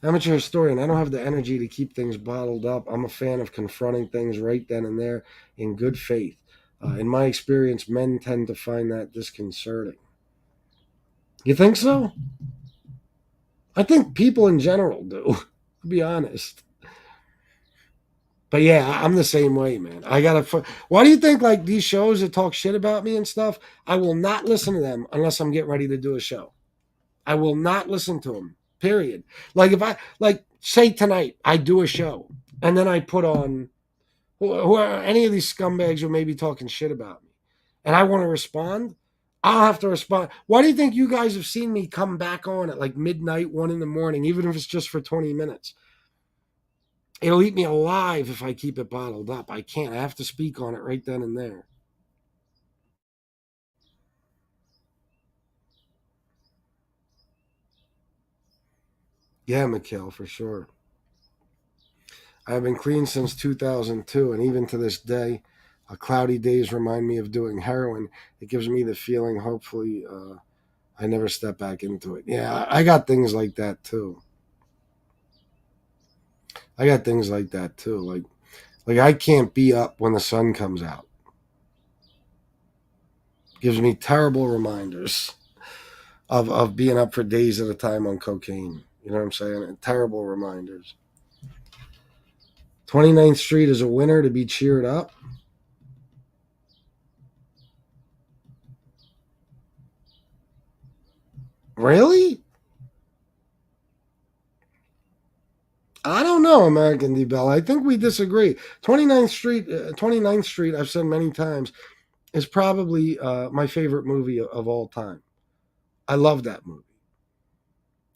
Amateur historian, I don't have the energy to keep things bottled up. I'm a fan of confronting things right then and there in good faith. In my experience, men tend to find that disconcerting. You think so? I think people in general do, to be honest. But yeah, I'm the same way, man. Why do you think like these shows that talk shit about me and stuff? I will not listen to them unless I'm getting ready to do a show. I will not listen to them. Period. Like if I like say tonight I do a show and then I put on who are any of these scumbags who may be talking shit about me, and I want to respond, I'll have to respond. Why do you think you guys have seen me come back on at like midnight, 1 in the morning, even if it's just for 20 minutes? It'll eat me alive if I keep it bottled up. I can't. I have to speak on it right then and there. Yeah, Mikhail, for sure. I've been clean since 2002, and even to this day, cloudy days remind me of doing heroin. It gives me the feeling, hopefully, I never step back into it. Yeah, I got things like that too. I got things like that too. Like I can't be up when the sun comes out. Gives me terrible reminders of being up for days at a time on cocaine. You know what I'm saying? And terrible reminders. 29th Street is a winner to be cheered up. Really? I don't know, American D. Bell. I think we disagree. 29th Street, I've said many times, is probably my favorite movie of all time. I love that movie.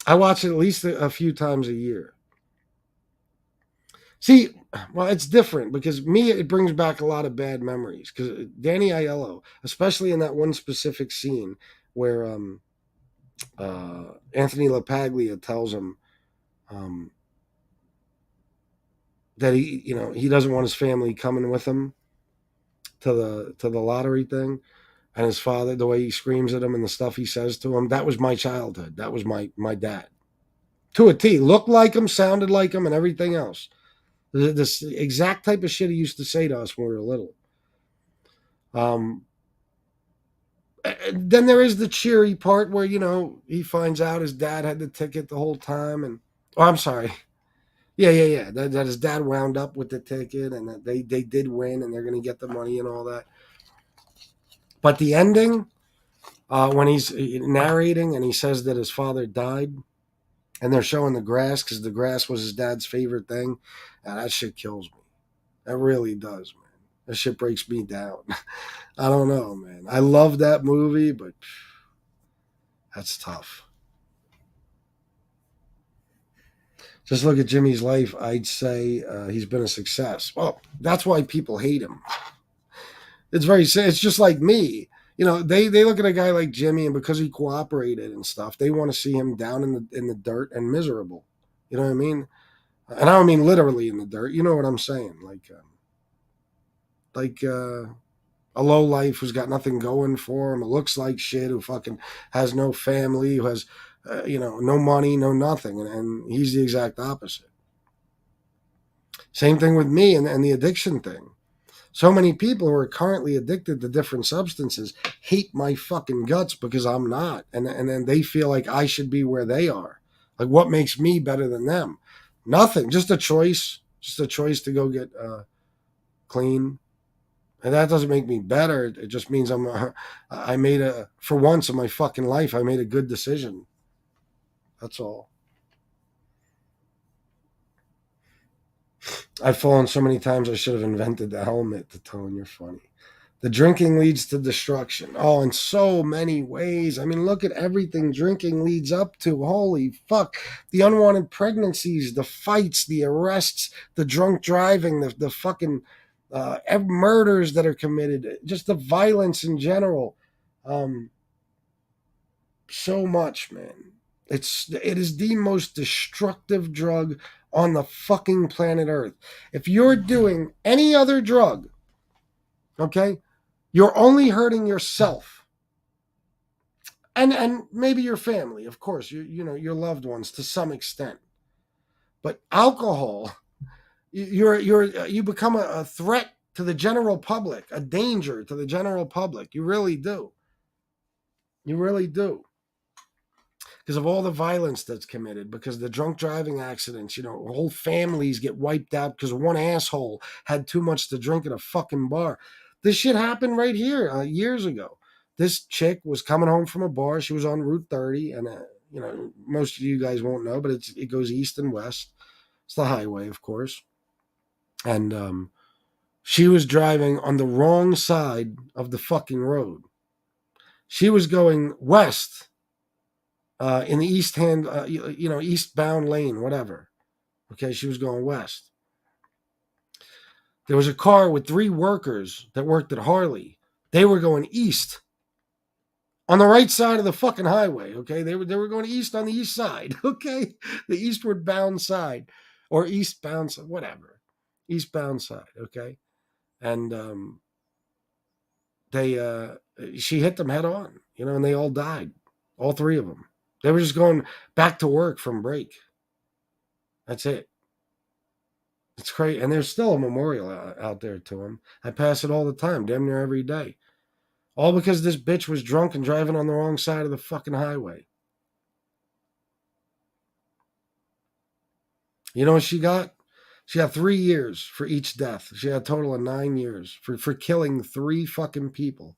I watch it at least a few times a year. See, Well, it's different because me, it brings back a lot of bad memories. Because Danny Aiello, especially in that one specific scene where Anthony LaPaglia tells him um, that he doesn't want his family coming with him to the lottery thing, and his father, the way he screams at him and the stuff he says to him, that was my childhood. That was my dad to a T. Looked like him, sounded like him, and everything else. This exact type of shit he used to say to us when we were little. Um, then there is the cheery part where he finds out his dad had the ticket the whole time, and I'm sorry, yeah, that his dad wound up with the ticket, and that they did win, and they're gonna get the money and all that. But the ending, when he's narrating and he says that his father died, and they're showing the grass because the grass was his dad's favorite thing, that shit kills me. That really does, man. That shit breaks me down. I don't know, man. I love that movie, but that's tough. Just look at Jimmy's life. I'd say he's been a success. Well, that's why people hate him. It's just like me. They look at a guy like Jimmy, and because he cooperated and stuff, they want to see him down in the dirt and miserable. You know what I mean? And I don't mean literally in the dirt. You know what I'm saying? Like a low life who's got nothing going for him, who looks like shit, who fucking has no family, who has no money, no nothing, and he's the exact opposite. Same thing with me and the addiction thing. So many people who are currently addicted to different substances hate my fucking guts because I'm not, and then they feel like I should be where they are. Like, what makes me better than them? Nothing. Just a choice. Just a choice to go get clean. And that doesn't make me better. It just means I made for once in my fucking life, I made a good decision. That's all. I've fallen so many times I should have invented the helmet to tone. You're funny. The drinking leads to destruction. Oh, in so many ways. I mean, look at everything drinking leads up to. Holy fuck. The unwanted pregnancies, the fights, the arrests, the drunk driving, the fucking murders that are committed, just the violence in general. Um, so much, man. It is the most destructive drug on the fucking planet Earth. If you're doing any other drug, okay, you're only hurting yourself. And maybe your family, of course, your loved ones to some extent. But alcohol, you become a threat to the general public, a danger to the general public. You really do. You really do. Because of all the violence that's committed, because of the drunk driving accidents, whole families get wiped out because one asshole had too much to drink at a fucking bar. This shit happened right here years ago. This chick was coming home from a bar. She was on Route 30, and most of you guys won't know, but it goes east and west. It's the highway, of course. And she was driving on the wrong side of the fucking road. She was going west in the east hand, eastbound lane, whatever. Okay, she was going west. There was a car with 3 workers that worked at Harley. They were going east on the right side of the fucking highway. Okay, they were going east on the east side. Okay, the eastward bound side or eastbound, whatever, eastbound side. Okay, and she hit them head on. And they all died, all 3 of them. They were just going back to work from break. That's it. It's crazy. And there's still a memorial out there to him. I pass it all the time, damn near every day. All because this bitch was drunk and driving on the wrong side of the fucking highway. You know what she got? She got 3 years for each death. She had a total of 9 years for killing 3 fucking people.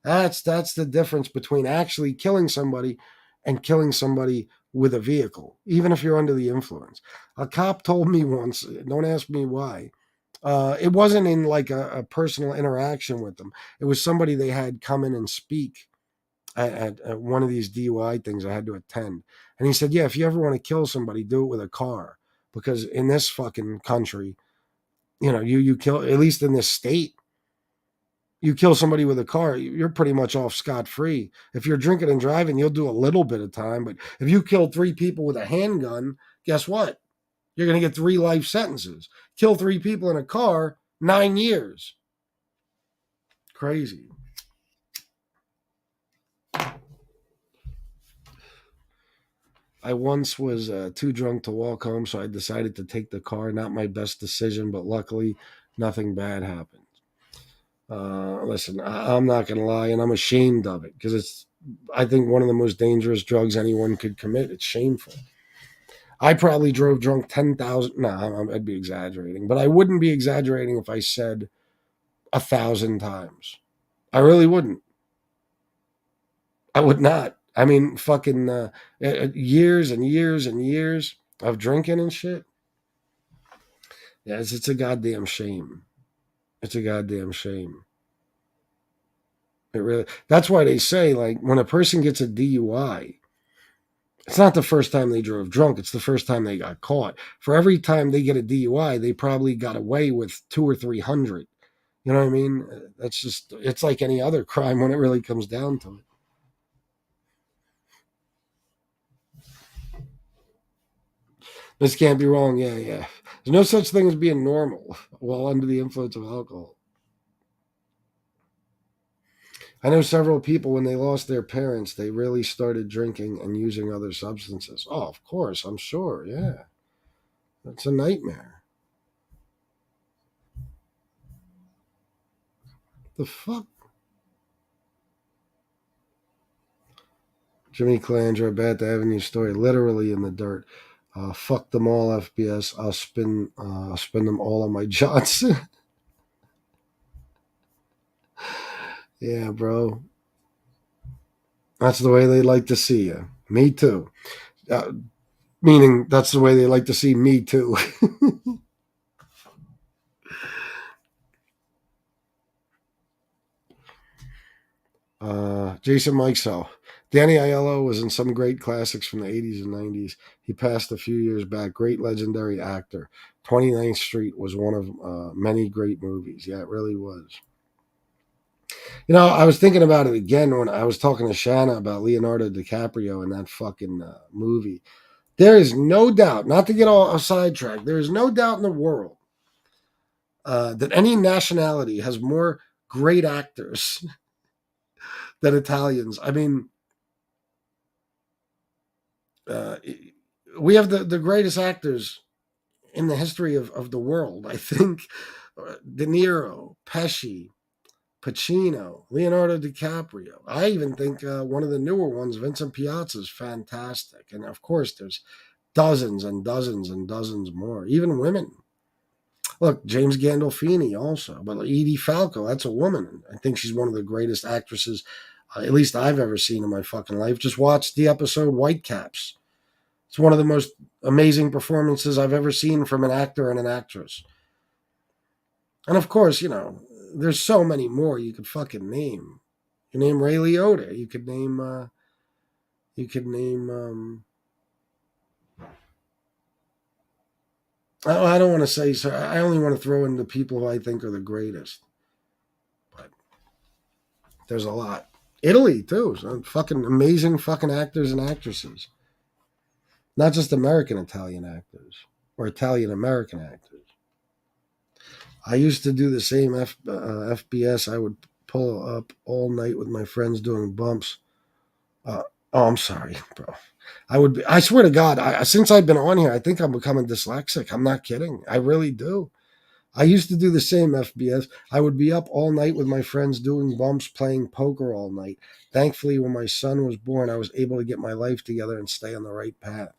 That's the difference between actually killing somebody and killing somebody with a vehicle, even if you're under the influence. A cop told me once, don't ask me why. It wasn't in like a personal interaction with them. It was somebody they had come in and speak at one of these DUI things I had to attend. And he said, yeah, if you ever want to kill somebody, do it with a car. Because in this fucking country, You kill, at least in this state, you kill somebody with a car, you're pretty much off scot free. If you're drinking and driving, you'll do a little bit of time, but if you kill 3 people with a handgun, guess what? You're going to get 3 life sentences. Kill 3 people in a car, 9 years. Crazy. I once was too drunk to walk home, so I decided to take the car. Not my best decision, but luckily nothing bad happened. Listen, I'm not going to lie, and I'm ashamed of it because I think, one of the most dangerous drugs anyone could commit. It's shameful. I probably drove drunk 10,000. No, I'd be exaggerating, but I wouldn't be exaggerating if I said 1,000 times. I really wouldn't. I would not. I mean, fucking years and years and years of drinking and shit. Yes, it's a goddamn shame. It's a goddamn shame. It really. That's why they say, like, when a person gets a DUI, it's not the first time they drove drunk. It's the first time they got caught. For every time they get a DUI, they probably got away with 200 or 300. You know what I mean? That's just. It's like any other crime when it really comes down to it. This can't be wrong. Yeah, yeah. There's no such thing as being normal while under the influence of alcohol. I know several people, when they lost their parents, they really started drinking and using other substances. Oh, of course, I'm sure. Yeah. That's a nightmare. The fuck? Jimmy Calandra, Bath Avenue story, literally in the dirt. Fuck them all, FBS. I'll spend them all on my Johnson. Yeah, bro. That's the way they like to see you. Me too. Uh, Meaning, that's the way they like to see me too. Jason Mikesell. Danny Aiello was in some great classics from the 80s and 90s. He passed a few years back. Great legendary actor. 29th Street was one of many great movies. Yeah, it really was. I was thinking about it again when I was talking to Shanna about Leonardo DiCaprio in that fucking movie. There is no doubt, not to get all sidetracked, there is no doubt in the world that any nationality has more great actors than Italians. I mean, uh, we have the greatest actors in the history of the world. I think De Niro, Pesci, Pacino, Leonardo DiCaprio. I even think one of the newer ones, Vincent Piazza, is fantastic. And of course, there's dozens and dozens and dozens more, even women. Look, James Gandolfini also, but Edie Falco, that's a woman. I think she's one of the greatest actresses, at least I've ever seen in my fucking life. Just watch the episode Whitecaps. It's one of the most amazing performances I've ever seen from an actor and an actress. And of course, there's so many more you could fucking name. You name Ray Liotta. You could name. You could name. I don't want to say so. I only want to throw in the people who I think are the greatest. But there's a lot. Italy too. So fucking amazing fucking actors and actresses. Not just American Italian actors or Italian American actors. I used to do the same FBS. I would pull up all night with my friends doing bumps. Oh, I'm sorry, bro. I swear to God, since I've been on here, I think I'm becoming dyslexic. I'm not kidding. I really do. I used to do the same FBS. I would be up all night with my friends doing bumps, playing poker all night. Thankfully, when my son was born, I was able to get my life together and stay on the right path.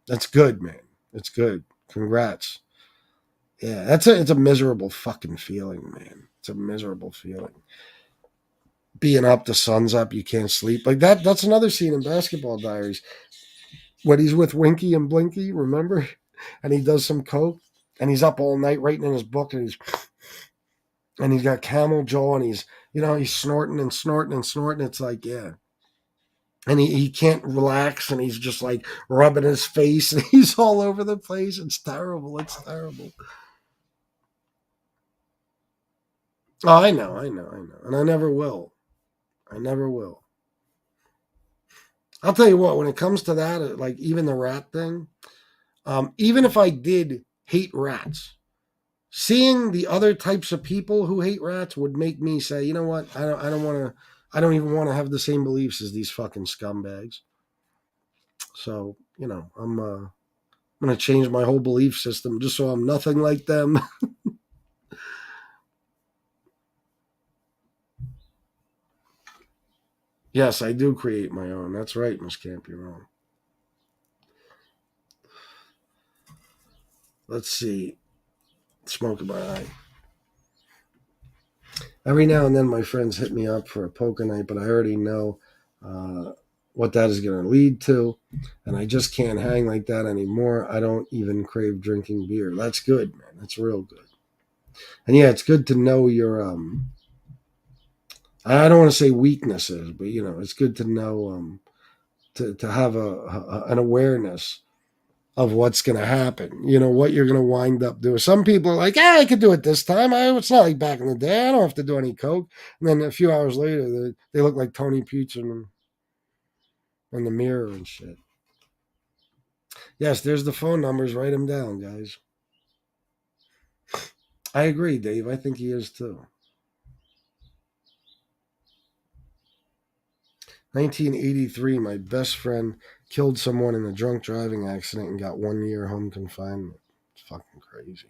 That's good, man. It's good. Congrats. Yeah, it's a miserable fucking feeling, man. It's a miserable feeling. Being up, the sun's up, you can't sleep. Like that's another scene in Basketball Diaries when he's with Winky and Blinky, remember? And he does some coke and he's up all night writing in his book and he's got camel jaw and he's snorting and snorting and snorting. It's like, yeah. And he can't relax and he's just like rubbing his face and he's all over the place. It's terrible. It's terrible. Oh, I know, and I never will. I never will. I'll tell you what. When it comes to that, like even the rat thing, even if I did hate rats, seeing the other types of people who hate rats would make me say, you know what? I don't want to. I don't even want to have the same beliefs as these fucking scumbags. So I'm gonna change my whole belief system just so I'm nothing like them. Yes, I do create my own. That's right, Miss Camp. You're wrong. Let's see. Smoke in my eye. Every now and then, my friends hit me up for a poker night, but I already know uh, what that is going to lead to, and I just can't hang like that anymore. I don't even crave drinking beer. That's good, man. That's real good. And yeah, it's good to know your I don't want to say weaknesses, but it's good to know to have an awareness of what's going to happen. What you're going to wind up doing. Some people are like, "Yeah, I could do it this time. It's not like back in the day. I don't have to do any coke." And then a few hours later, they look like Tony Pizza in the mirror and shit. Yes, there's the phone numbers. Write them down, guys. I agree, Dave. I think he is too. 1983, my best friend killed someone in a drunk driving accident and got 1 year home confinement. It's fucking crazy.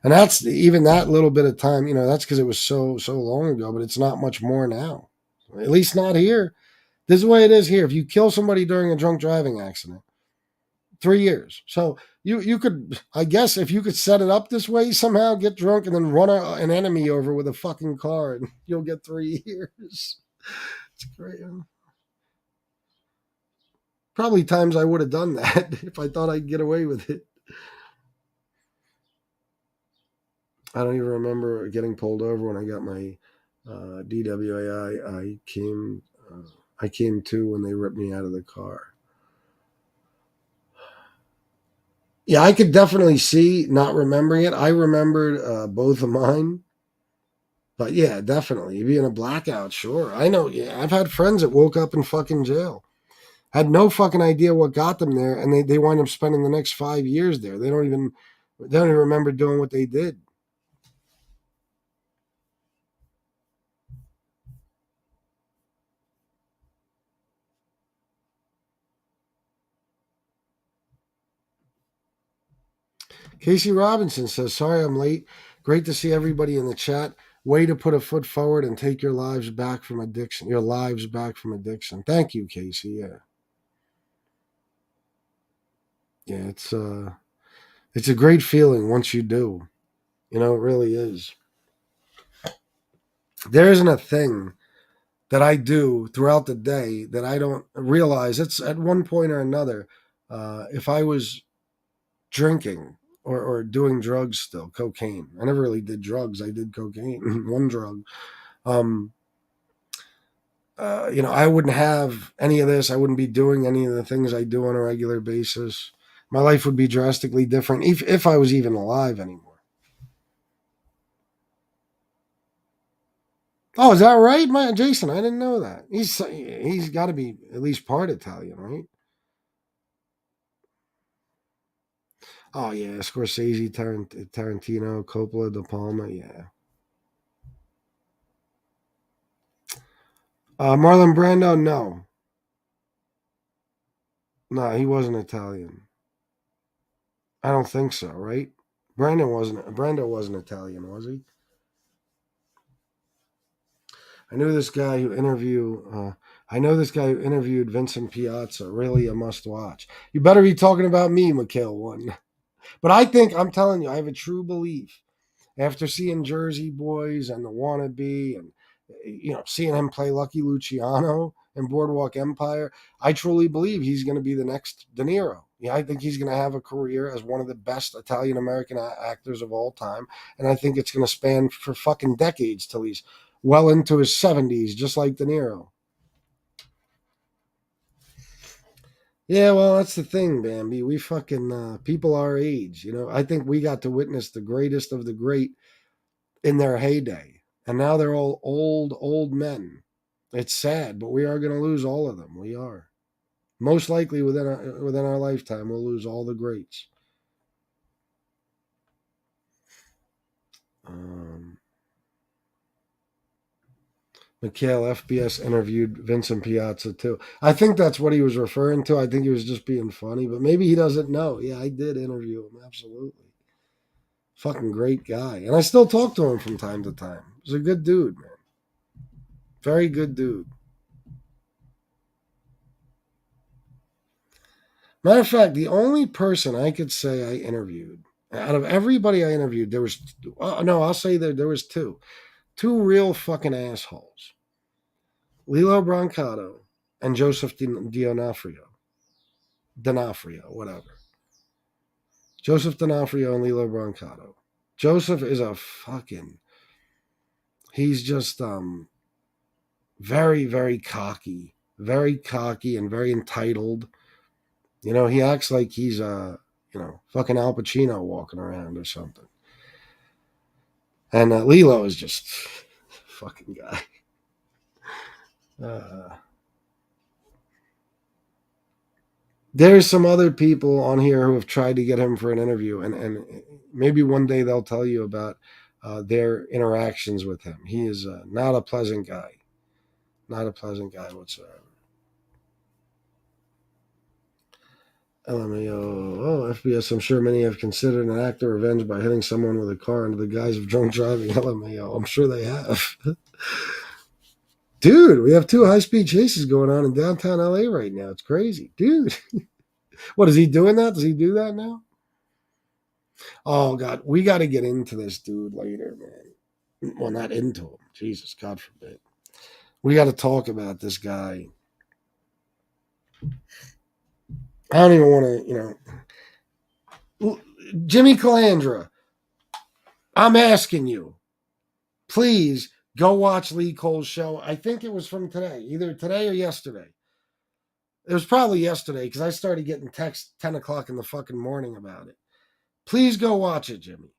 And that's even that little bit of time, that's because it was so long ago, but it's not much more now. At least not here. This is the way it is here. If you kill somebody during a drunk driving accident, 3 years. So you could, I guess, if you could set it up this way somehow, get drunk and then run an enemy over with a fucking car, and you'll get 3 years. It's great. Probably times I would have done that if I thought I'd get away with it. I don't even remember getting pulled over when I got my DWI. I came to when they ripped me out of the car. Yeah, I could definitely see not remembering it. I remembered both of mine, but yeah, definitely being a blackout. Sure, I know. Yeah, I've had friends that woke up in fucking jail, had no fucking idea what got them there, and they wind up spending the next 5 years there. They don't even remember doing what they did. Casey Robinson says, "Sorry I'm late. Great to see everybody in the chat. Way to put a foot forward and take your lives back from addiction. Your lives back from addiction." Thank you, Casey. Yeah, yeah. It's a great feeling once you do. It really is. There isn't a thing that I do throughout the day that I don't realize it's at one point or another. If I was drinking or doing drugs still, cocaine. I never really did drugs. I did cocaine, one drug. Um, I wouldn't have any of this. I wouldn't be doing any of the things I do on a regular basis. My life would be drastically different if I was even alive anymore. Oh, is that right, Jason? I didn't know that. He's got to be at least part Italian, right? Oh yeah, Scorsese, Tarantino, Coppola, De Palma. Yeah. Marlon Brando, no, no, he wasn't Italian. I don't think so, right? Brando wasn't Italian, was he? I knew this guy who interviewed. I know this guy who interviewed Vincent Piazza. Really a must watch. You better be talking about me, Mikhail one. But I'm telling you, I have a true belief after seeing Jersey Boys and The Wannabe, and seeing him play Lucky Luciano in Boardwalk Empire. I truly believe he's going to be the next De Niro. Yeah, I think he's going to have a career as one of the best Italian American actors of all time, and I think it's going to span for fucking decades till he's well into his 70s, just like De Niro. Yeah, well, that's the thing, Bambi. We fucking people our age, I think we got to witness the greatest of the great in their heyday. And now they're all old men. It's sad, but we are going to lose all of them. We are. Most likely within our lifetime, we'll lose all the greats. Mikhail FBS interviewed Vincent Piazza too. I think that's what he was referring to. I think he was just being funny, but maybe he doesn't know. Yeah, I did interview him. Absolutely. Fucking great guy. And I still talk to him from time to time. He's a good dude, man. Very good dude. Matter of fact, the only person I could say I interviewed, out of everybody I interviewed, there was, no, I'll say there was two. Two real fucking assholes. Lilo Brancato and Joseph D'Onofrio. D'Onofrio, whatever. Joseph D'Onofrio and Lilo Brancato. Joseph is a fucking, he's just very, very cocky and very entitled. You know, he acts like he's fucking Al Pacino walking around or something. And Lilo is just fucking guy. There's some other people on here who have tried to get him for an interview, and maybe one day they'll tell you about their interactions with him. He is not a pleasant guy. Not a pleasant guy whatsoever. LMAO. FBS, I'm sure many have considered an act of revenge by hitting someone with a car under the guise of drunk driving. LMAO. I'm sure they have. Dude, we have 2 high-speed chases going on in downtown LA right now. It's crazy. Dude. What, is he doing that? Does he do that now? Oh, God. We got to get into this dude later, man. Well, not into him. Jesus, God forbid. We got to talk about this guy. I don't even want to, Jimmy Calandra, I'm asking you, please go watch Lee Cole's show. I think it was from today, either today or yesterday. It was probably yesterday because I started getting texts 10 o'clock in the fucking morning about it. Please go watch it, Jimmy.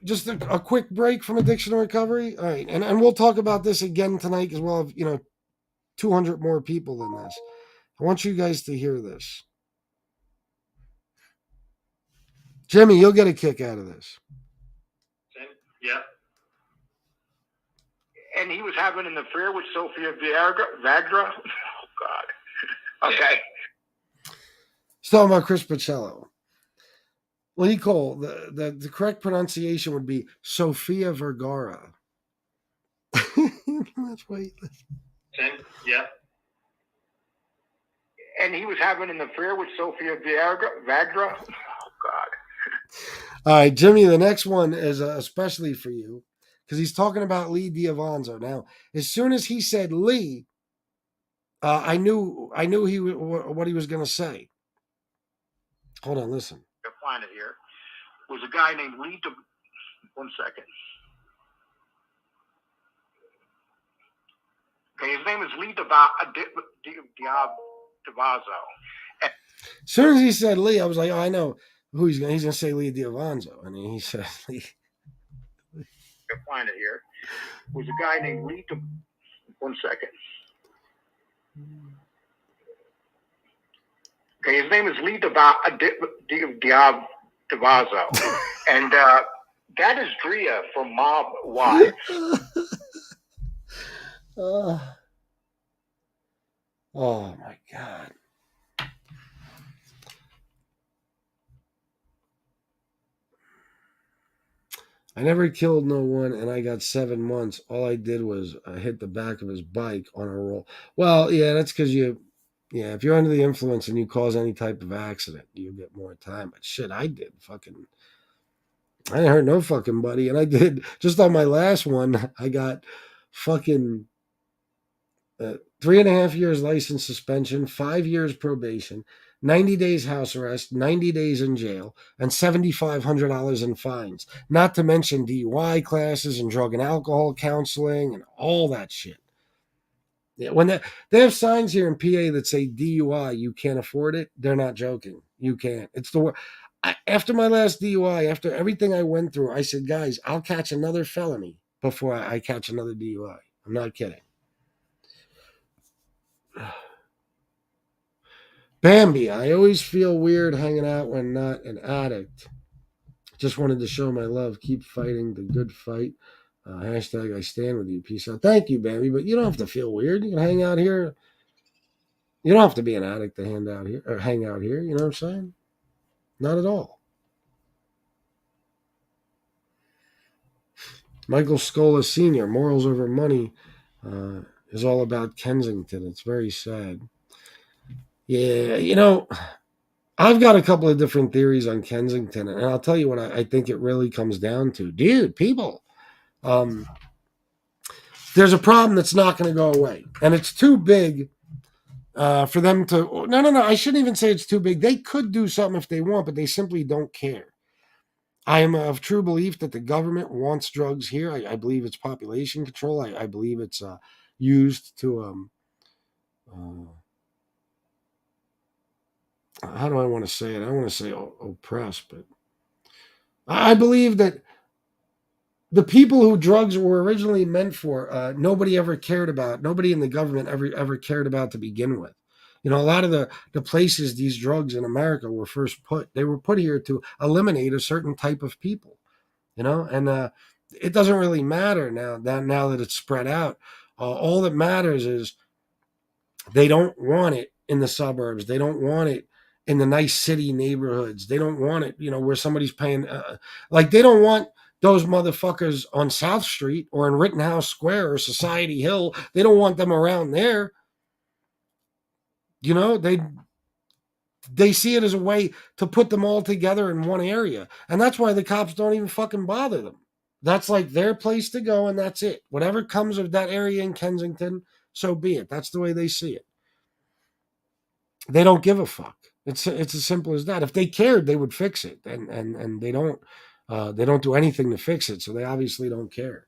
Just a quick break from addiction and recovery. All right. And we'll talk about this again tonight because we'll have, 200 more people in this. I want you guys to hear this. Jimmy, you'll get a kick out of this. Yeah. And he was having an affair with Sofia Vergara. Oh, God. Okay. He's talking about Chris Pacello. Lee Cole, the correct pronunciation would be Sofia Vergara. Let's wait. Yeah. And he was having an affair with Sofia Vergara. Oh, God. All right, Jimmy, the next one is especially for you because he's talking about Lee D'Avanzo. Now, as soon as he said Lee, I knew what he was going to say. Hold on, listen. I'll find it here. Was a guy named Lee. One second. Okay, his name is Lee D'Avanzo. As soon as he said Lee, I was like, oh, I know who he's going to say Lee D'Avanzo. And he said Lee. I'll find it here. Was a guy named Lee. One second. Okay, his name is Lee D'Avanzo. And that is Drea from Mob Wives. Oh my God. I never killed no one and I got 7 months. All I did was hit the back of his bike on a roll. Well, yeah, that's because if you're under the influence and you cause any type of accident, you get more time. But shit, I did I didn't hurt no fucking buddy. And I did, just on my last one, I got fucking 3.5 years license suspension, 5 years probation, 90 days house arrest, 90 days in jail, and $7,500 in fines. Not to mention DUI classes and drug and alcohol counseling and all that shit. Yeah, when they have signs here in PA that say DUI, you can't afford it. They're not joking. You can't. It's the After my last DUI, after everything I went through, I said, guys, I'll catch another felony before I catch another DUI. I'm not kidding. Bambi, I always feel weird hanging out when not an addict. Just wanted to show my love. Keep fighting the good fight. Hashtag I stand with you. Peace out. Thank you, Bambi, but you don't have to feel weird. You can hang out here. You don't have to be an addict to hang out here. You know what I'm saying? Not at all. Michael Scola Sr., Morals Over Money, is all about Kensington. It's very sad. Yeah, I've got a couple of different theories on Kensington, and I'll tell you what I think it really comes down to. Dude, people, there's a problem that's not going to go away, and it's too big for them to. No. I shouldn't even say it's too big. They could do something if they want, but they simply don't care. I am of true belief that the government wants drugs here. I believe it's population control. I believe it's used to. How do I want to say it? I want to say oppress, but I believe that the people who drugs were originally meant for, nobody ever cared about. Nobody in the government ever cared about to begin with. A lot of the places these drugs in America were first put, they were put here to eliminate a certain type of people. And it doesn't really matter now that it's spread out. All that matters is they don't want it in the suburbs. They don't want it in the nice city neighborhoods. They don't want it, where somebody's paying. Like they don't want those motherfuckers on South Street or in Rittenhouse Square or Society Hill. They don't want them around there. They see it as a way to put them all together in one area. And that's why the cops don't even fucking bother them. That's like their place to go, and that's it. Whatever comes of that area in Kensington, so be it. That's the way they see it. They don't give a fuck. It's as simple as that. If they cared, they would fix it, and they don't. They don't do anything to fix it, so they obviously don't care.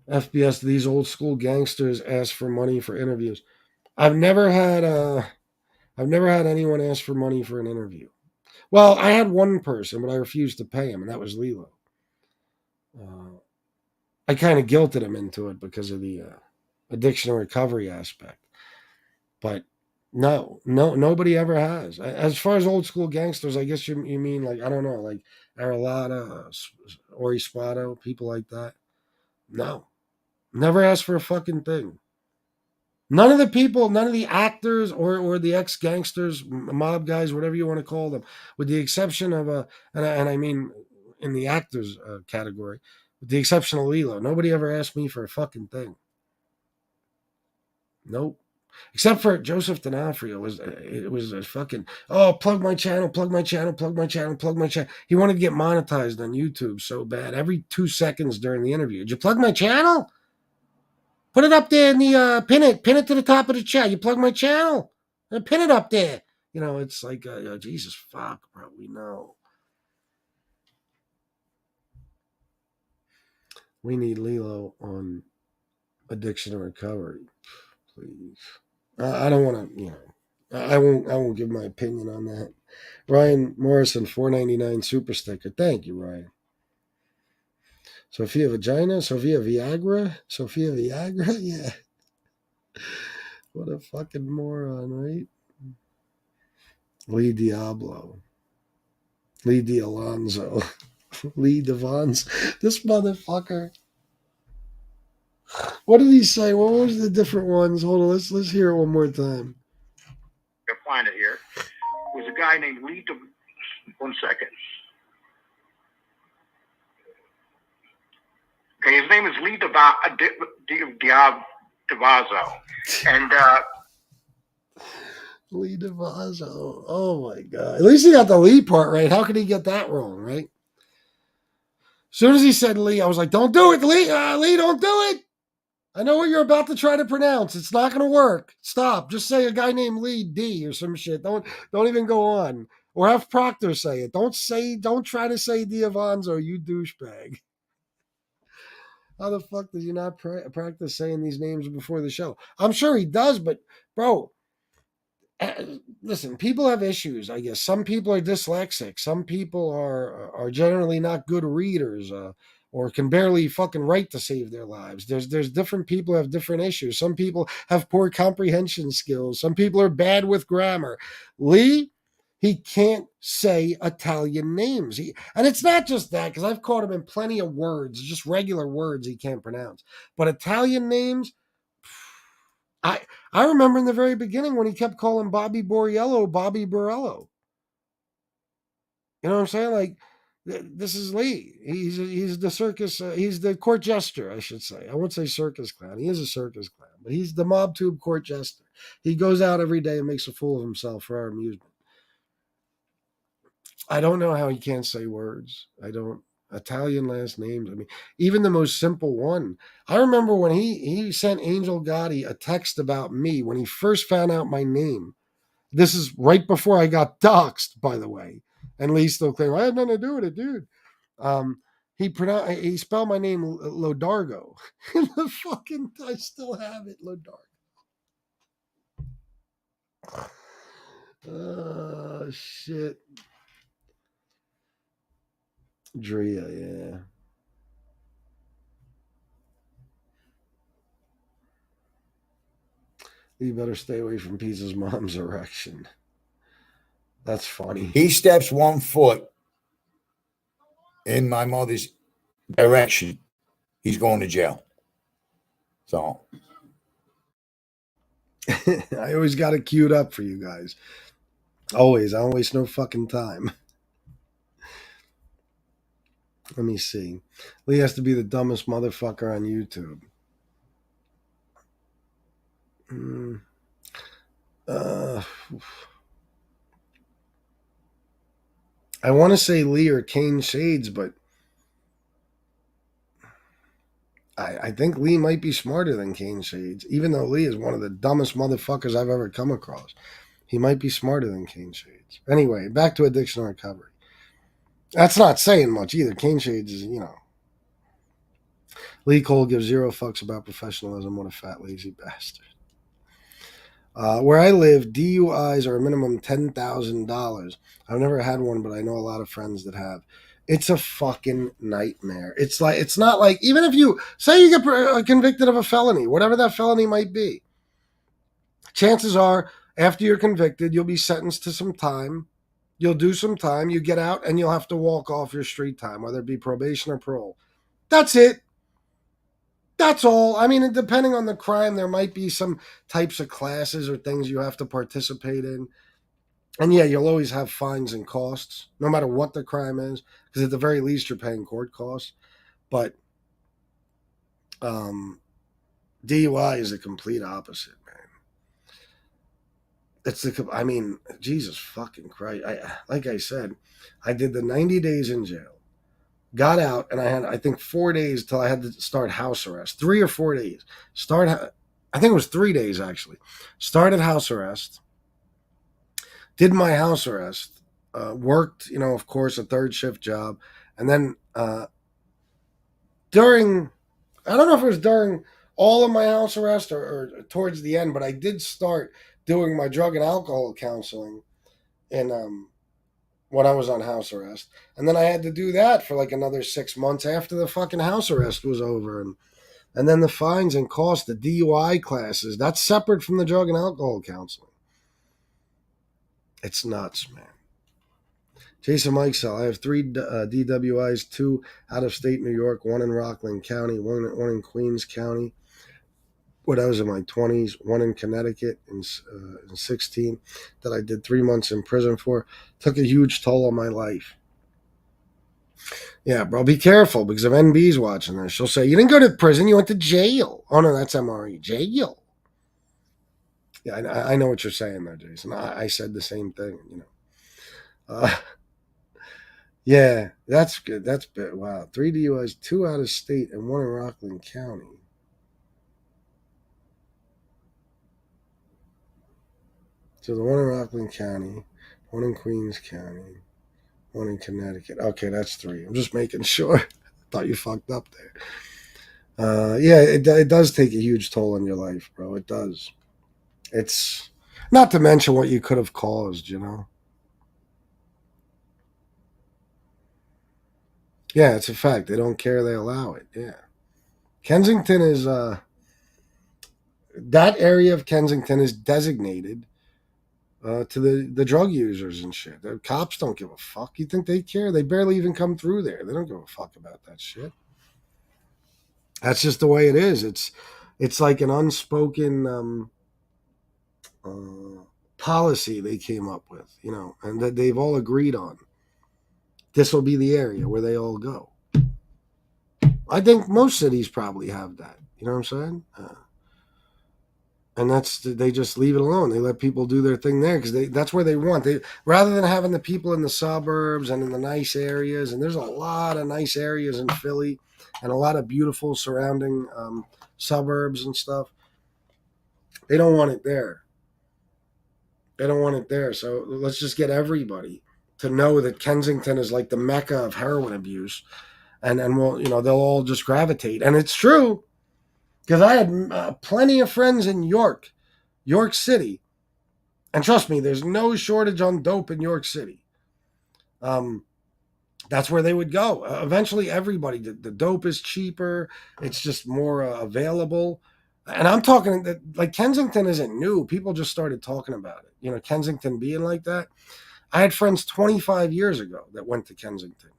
FBS, these old school gangsters ask for money for interviews. I've never had anyone ask for money for an interview. Well, I had one person, but I refused to pay him, and that was Lilo. I kind of guilted him into it because of the addiction and recovery aspect. But no, nobody ever has. As far as old school gangsters, I guess you mean like, I don't know, like Aralata, Ori Spotto, people like that. No, never asked for a fucking thing. None of the actors or the ex-gangsters, mob guys, whatever you want to call them, with the exception of and I mean in the actors category, with the exception of Lilo, nobody ever asked me for a fucking thing. Nope. Except for Joseph D'Onofrio, it was a fucking plug my channel. He wanted to get monetized on YouTube so bad. Every 2 seconds during the interview, did you plug my channel? Put it up there in the pin it to the top of the chat. You plug my channel and pin it up there. It's like Jesus fuck, bro. We know. We need Lilo on addiction and recovery, please. I don't want to. I won't give my opinion on that. Ryan Morrison, $4.99 super sticker. Thank you, Ryan. Sophia Vagina, Sophia Viagra. Yeah. What a fucking moron, right? Lee Diablo. Lee D'Alonzo. Lee Devons. This motherfucker. What did he say? What was the different ones? Hold on, let's hear it one more time. I'll find it here. It was a guy named Lee. One second. Okay, his name is Lee DeVazzo, and Lee DeVazzo. Oh my god! At least he got the Lee part right. How could he get that wrong, right? As soon as he said Lee, I was like, "Don't do it, Lee! Lee, don't do it! I know what you're about to try to pronounce. It's not going to work. Stop. Just say a guy named Lee D or some shit. Don't even go on. Or have Proctor say it. Don't try to say D'Avanzo, you douchebag. How the fuck does he not practice saying these names before the show? I'm sure he does, but bro, listen, people have issues, I guess. Some people are dyslexic. Some people are generally not good readers, or can barely fucking write to save their lives. There's different people who have different issues. Some people have poor comprehension skills. Some people are bad with grammar. Lee, he can't say Italian names. And it's not just that, because I've caught him in plenty of words, just regular words he can't pronounce. But Italian names, I I remember in the very beginning when he kept calling Bobby Borriello Bobby Borello. You know what I'm saying? Like, this is Lee. He's the circus. He's the court jester, I should say. I won't say circus clown. He is a circus clown, but he's the mob tube court jester. He goes out every day and makes a fool of himself for our amusement. I don't know how he can't say words. I don't. Italian last names. I mean, even the most simple one. I remember when he sent Angel Gotti a text about me when he first found out my name. This is right before I got doxxed, by the way. And Lee still claiming I had nothing to do with it, dude. He spelled my name Lodargo. The fucking I still have it, Lodargo. Oh shit. Drea, yeah. You better stay away from Pizza's mom's erection. That's funny. He steps 1 foot in my mother's direction, he's going to jail. So I always got it queued up for you guys. Always. I don't waste no fucking time. Let me see. Lee has to be the dumbest motherfucker on YouTube. I want to say Lee or Kane Shades, but I think Lee might be smarter than Kane Shades, even though Lee is one of the dumbest motherfuckers I've ever come across. He might be smarter than Kane Shades. Anyway, back to addiction recovery. That's not saying much either. Kane Shades is, Lee Cole gives 0 fucks about professionalism. What a fat, lazy bastard. Where I live, DUIs are a minimum $10,000. I've never had one, but I know a lot of friends that have. It's a fucking nightmare. It's not like, even if you say you get convicted of a felony, whatever that felony might be, chances are after you're convicted, you'll be sentenced to some time. You'll do some time, you get out, and you'll have to walk off your street time, whether it be probation or parole. That's it. That's all. I mean, depending on the crime, there might be some types of classes or things you have to participate in. And yeah, you'll always have fines and costs, no matter what the crime is, because at the very least, you're paying court costs. But DUI is the complete opposite, man. Jesus fucking Christ. Like I said, I did the 90 days in jail, got out, and I had, I think, 4 days till I had to start house arrest. 3 or 4 days. I think it was 3 days, actually. Started house arrest. Did my house arrest. Worked, of course, a third shift job. And then I don't know if it was during all of my house arrest or towards the end, but I did start doing my drug and alcohol counseling in when I was on house arrest. And then I had to do that for like another 6 months after the fucking house arrest was over. And then the fines and costs, the DUI classes, that's separate from the drug and alcohol counseling. It's nuts, man. Jason Mikesell, I have 3 DWIs, 2 out of state New York, 1 in Rockland County, one in Queens County. When I was in my 20s, 1 in Connecticut in 16 that I did 3 months in prison for. Took a huge toll on my life. Yeah, bro, be careful, because if NB's watching this, she'll say, you didn't go to prison, you went to jail. Oh, no, that's MRE. Jail. Yeah, I know what you're saying there, Jason. I said the same thing, Yeah, that's good. That's good. Wow. 3 DUIs, 2 out of state, and 1 in Rockland County. So the 1 in Rockland County, 1 in Queens County, 1 in Connecticut. Okay, that's 3. I'm just making sure. I thought you fucked up there. Yeah, it does take a huge toll on your life, bro. It does. Not to mention what you could have caused, you know. Yeah, it's a fact. They don't care. They allow it. Yeah. Kensington is that area of Kensington is designated to the drug users and shit. The cops don't give a fuck. You think they care? They barely even come through there. They don't give a fuck about that shit. That's just the way it is. It's like an unspoken policy they came up with, you know, and that they've all agreed on. This will be the area where they all go. I think most cities probably have that. You know what I'm saying? And they just leave it alone. They let people do their thing there because that's where they want. They rather than having the people in the suburbs and in the nice areas. And there's a lot of nice areas in Philly, and a lot of beautiful surrounding suburbs and stuff. They don't want it there. They don't want it there. So let's just get everybody to know that Kensington is like the mecca of heroin abuse, and we'll, you know, they'll all just gravitate. And it's true. Because I had plenty of friends in York City. And trust me, there's no shortage on dope in York City. That's where they would go. Eventually, everybody, the dope is cheaper. It's just more available. And I'm talking that, like, Kensington isn't new. People just started talking about it. You know, Kensington being like that. I had friends 25 years ago that went to Kensington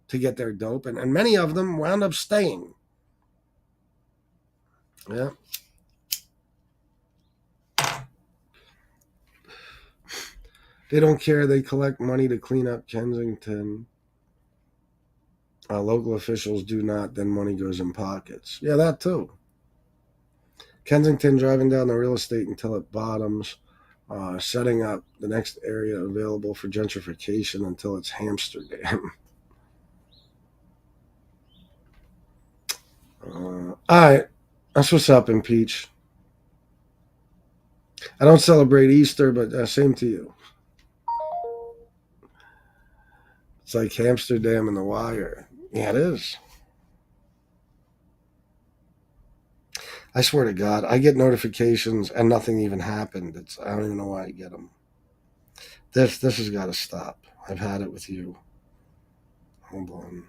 to get their dope. And many of them wound up staying. Yeah. They don't care. They collect money to clean up Kensington. Local officials do not. Then money goes in pockets. Yeah, that too. Kensington driving down the real estate until it bottoms. Setting up the next area available for gentrification until it's Amsterdam. All right. That's what's up, Impeach. I don't celebrate Easter, but same to you. It's like Amsterdam and The Wire. Yeah, it is. I swear to God, I get notifications and nothing even happened. I don't even know why I get them. This has got to stop. I've had it with you. Hold on.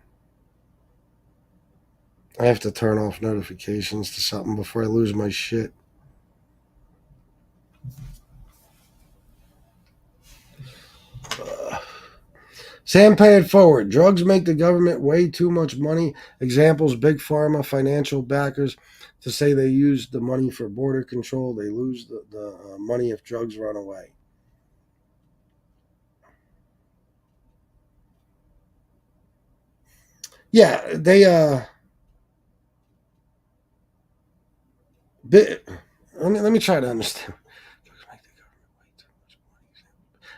I have to turn off notifications to something before I lose my shit. Sam, pay it forward. Drugs make the government way too much money. Examples, big pharma, financial backers to say they use the money for border control. They lose the money if drugs run away. Yeah, they let me try to understand.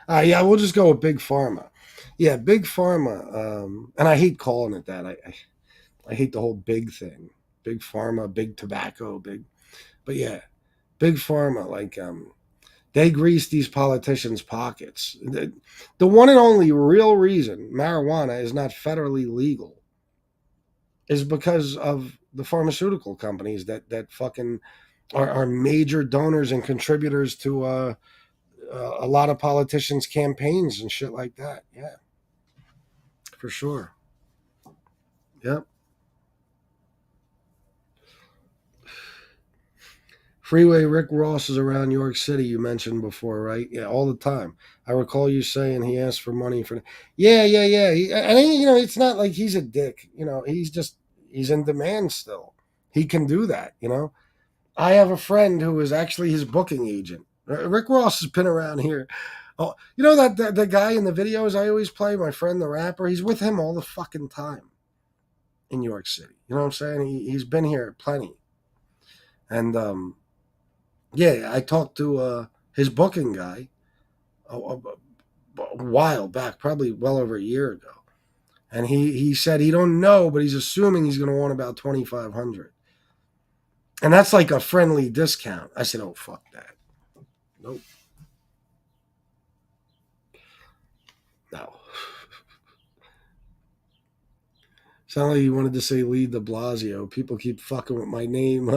Yeah, we'll just go with big pharma. Yeah, big pharma, and I hate calling it that. I hate the whole big thing. Big pharma, big tobacco, but yeah, big pharma, like they grease these politicians' pockets. The one and only real reason marijuana is not federally legal is because of the pharmaceutical companies that fucking are major donors and contributors to a lot of politicians' campaigns and shit like that. Yeah, for sure. Yep. Freeway Rick Ross is around York City, you mentioned before, right? Yeah, all the time. I recall you saying he asked for money for. Yeah. And you know, it's not like he's a dick. You know, he's in demand still. He can do that. You know, I have a friend who is actually his booking agent. Rick Ross has been around here. Oh, you know that the guy in the videos I always play, my friend the rapper. He's with him all the fucking time in York City. You know what I'm saying? He's been here plenty, and yeah, I talked to his booking guy a while back, probably well over a year ago, and he said he don't know, but he's assuming he's going to want about 2,500, and that's like a friendly discount. I said, oh fuck that, nope, no. Sound like you wanted to say Lee de Blasio. People keep fucking with my name.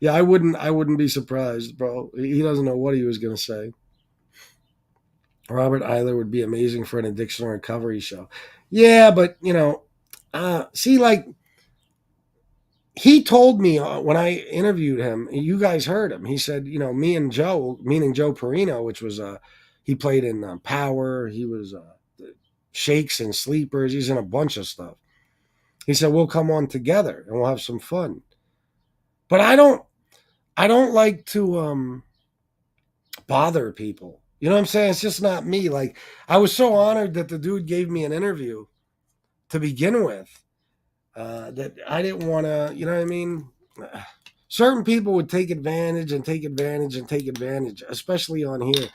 Yeah, I wouldn't be surprised, bro. He doesn't know what he was going to say. Robert Eiler would be amazing for an addiction recovery show. Yeah, but see, like he told me when I interviewed him, you guys heard him. He said, me and Joe, meaning Joe Perino, which was he played in Power. He was Shakes and Sleepers. He's in a bunch of stuff. He said we'll come on together and we'll have some fun. But I don't like to bother people. You know what I'm saying? It's just not me. Like, I was so honored that the dude gave me an interview to begin with, that I didn't want to, you know what I mean? Certain people would take advantage, especially on here.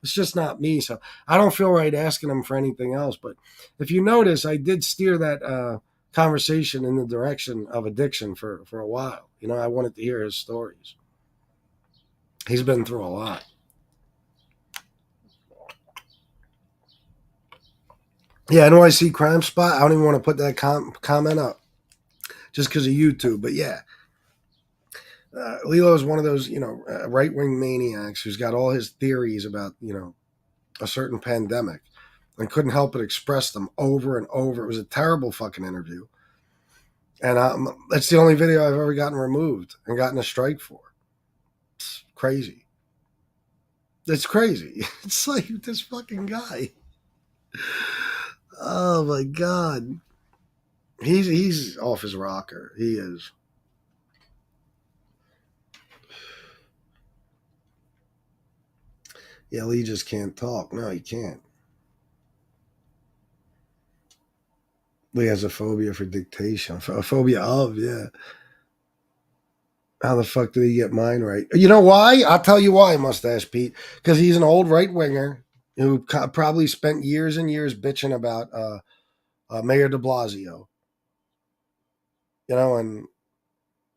It's just not me. So I don't feel right asking them for anything else. But if you notice, I did steer that conversation in the direction of addiction for a while. I wanted to hear his stories. He's been through a lot. Yeah, NYC Crime Spot. I don't even want to put that comment up just because of YouTube. But yeah, Lilo is one of those, right-wing maniacs who's got all his theories about, a certain pandemic and couldn't help but express them over and over. It was a terrible fucking interview. And that's the only video I've ever gotten removed and gotten a strike for. It's crazy. It's crazy. It's like this fucking guy. Oh my God. He's off his rocker. He is. Yeah, Lee just can't talk. No, he can't. Lee has a phobia for dictation. A phobia of, yeah. How the fuck did he get mine right? You know why? I'll tell you why, Mustache Pete. Because he's an old right-winger who probably spent years and years bitching about Mayor de Blasio. And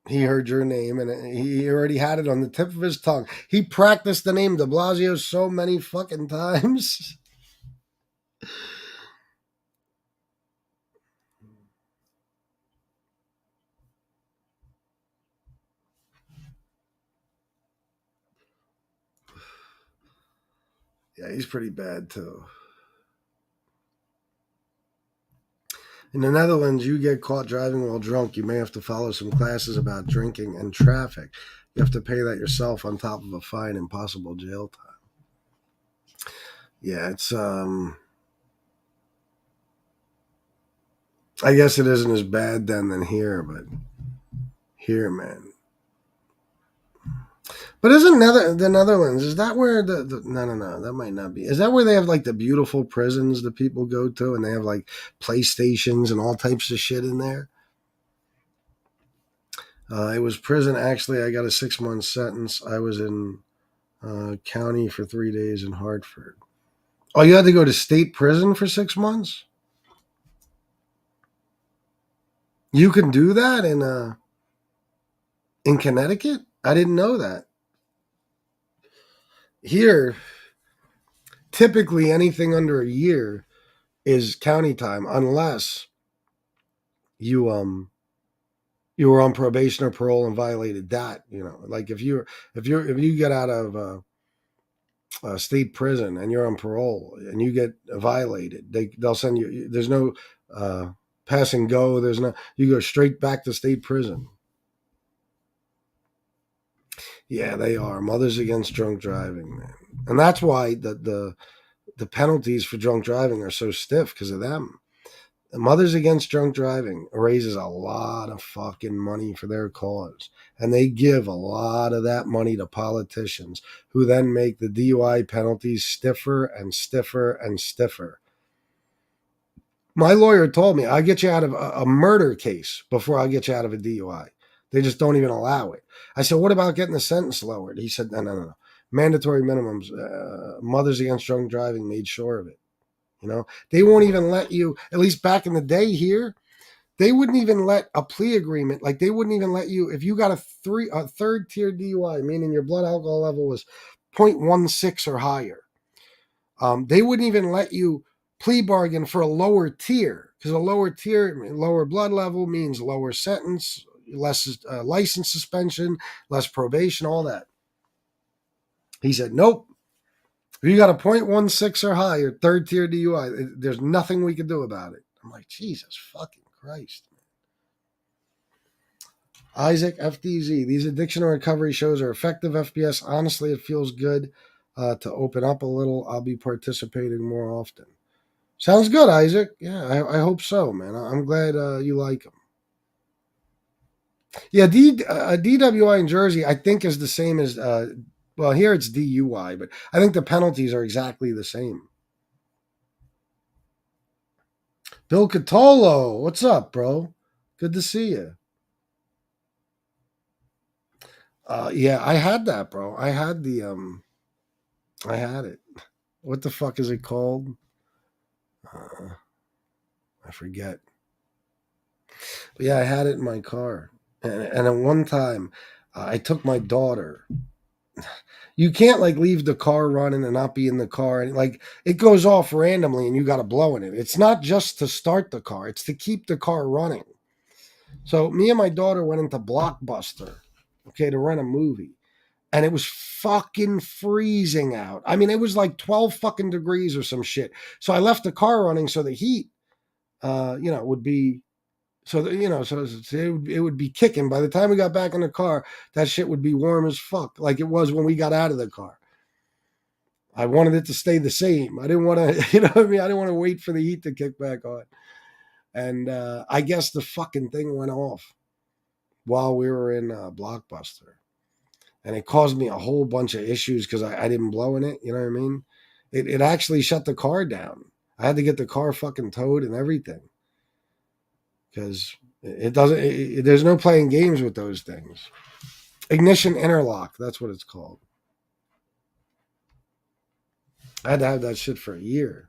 he heard your name and he already had it on the tip of his tongue. He practiced the name de Blasio so many fucking times. Yeah, he's pretty bad too. In the Netherlands, you get caught driving while drunk, you may have to follow some classes about drinking and traffic. You have to pay that yourself on top of a fine and possible jail time. Yeah, it's I guess it isn't as bad than here, but here, man. But isn't the Netherlands, is that where no, that might not be. Is that where they have like the beautiful prisons that people go to and they have like PlayStations and all types of shit in there? It was prison. Actually, I got a 6-month sentence. I was in county for 3 days in Hartford. Oh, you had to go to state prison for 6 months? You can do that in Connecticut? I didn't know that. Here, typically anything under a year is county time unless you were on probation or parole and violated that. Like if you get out of state prison and you're on parole and you get violated, they'll send you. There's no pass and go. There's no. You go straight back to state prison. Yeah, they are. Mothers Against Drunk Driving, man. And that's why the penalties for drunk driving are so stiff, because of them. The Mothers Against Drunk Driving raises a lot of fucking money for their cause. And they give a lot of that money to politicians who then make the DUI penalties stiffer and stiffer and stiffer. My lawyer told me, I'll get you out of a murder case before I'll get you out of a DUI. They just don't even allow it. I said, what about getting the sentence lowered? He said, no. Mandatory minimums. Mothers Against Drunk Driving made sure of it. They won't even let you, at least back in the day here, they wouldn't even let a plea agreement, like they wouldn't even let you, if you got a third tier DUI, meaning your blood alcohol level was 0.16 or higher, they wouldn't even let you plea bargain for a lower tier, because a lower tier, lower blood level means lower sentence, less license suspension, less probation, all that. He said, nope. If you got a .16 or higher, third tier DUI, there's nothing we can do about it. I'm like, Jesus fucking Christ. Isaac FDZ. These addiction and recovery shows are effective FPS. Honestly, it feels good to open up a little. I'll be participating more often. Sounds good, Isaac. Yeah, I hope so, man. I'm glad you like them. Yeah, DWI in Jersey, I think, is the same as, well, here it's DUI, but I think the penalties are exactly the same. Bill Catolo, what's up, bro? Good to see you. Yeah, I had that, bro. I had I had it. What the fuck is it called? I forget. But yeah, I had it in my car. And at one time, I took my daughter. You can't like leave the car running and not be in the car. And like it goes off randomly and you got to blow in it. It's not just to start the car, it's to keep the car running. So me and my daughter went into Blockbuster, okay, to rent a movie. And it was fucking freezing out. I mean, it was like 12 fucking degrees or some shit. So I left the car running so the heat, would be, so that, so it would be kicking. By the time we got back in the car, that shit would be warm as fuck, like it was when we got out of the car. I wanted it to stay the same. I didn't want to, you know what I mean? I didn't want to wait for the heat to kick back on. And I guess the fucking thing went off while we were in Blockbuster. And it caused me a whole bunch of issues because I didn't blow in it. You know what I mean? It actually shut the car down. I had to get the car fucking towed and everything. Because it doesn't, there's no playing games with those things. Ignition interlock, that's what it's called. I had to have that shit for a year.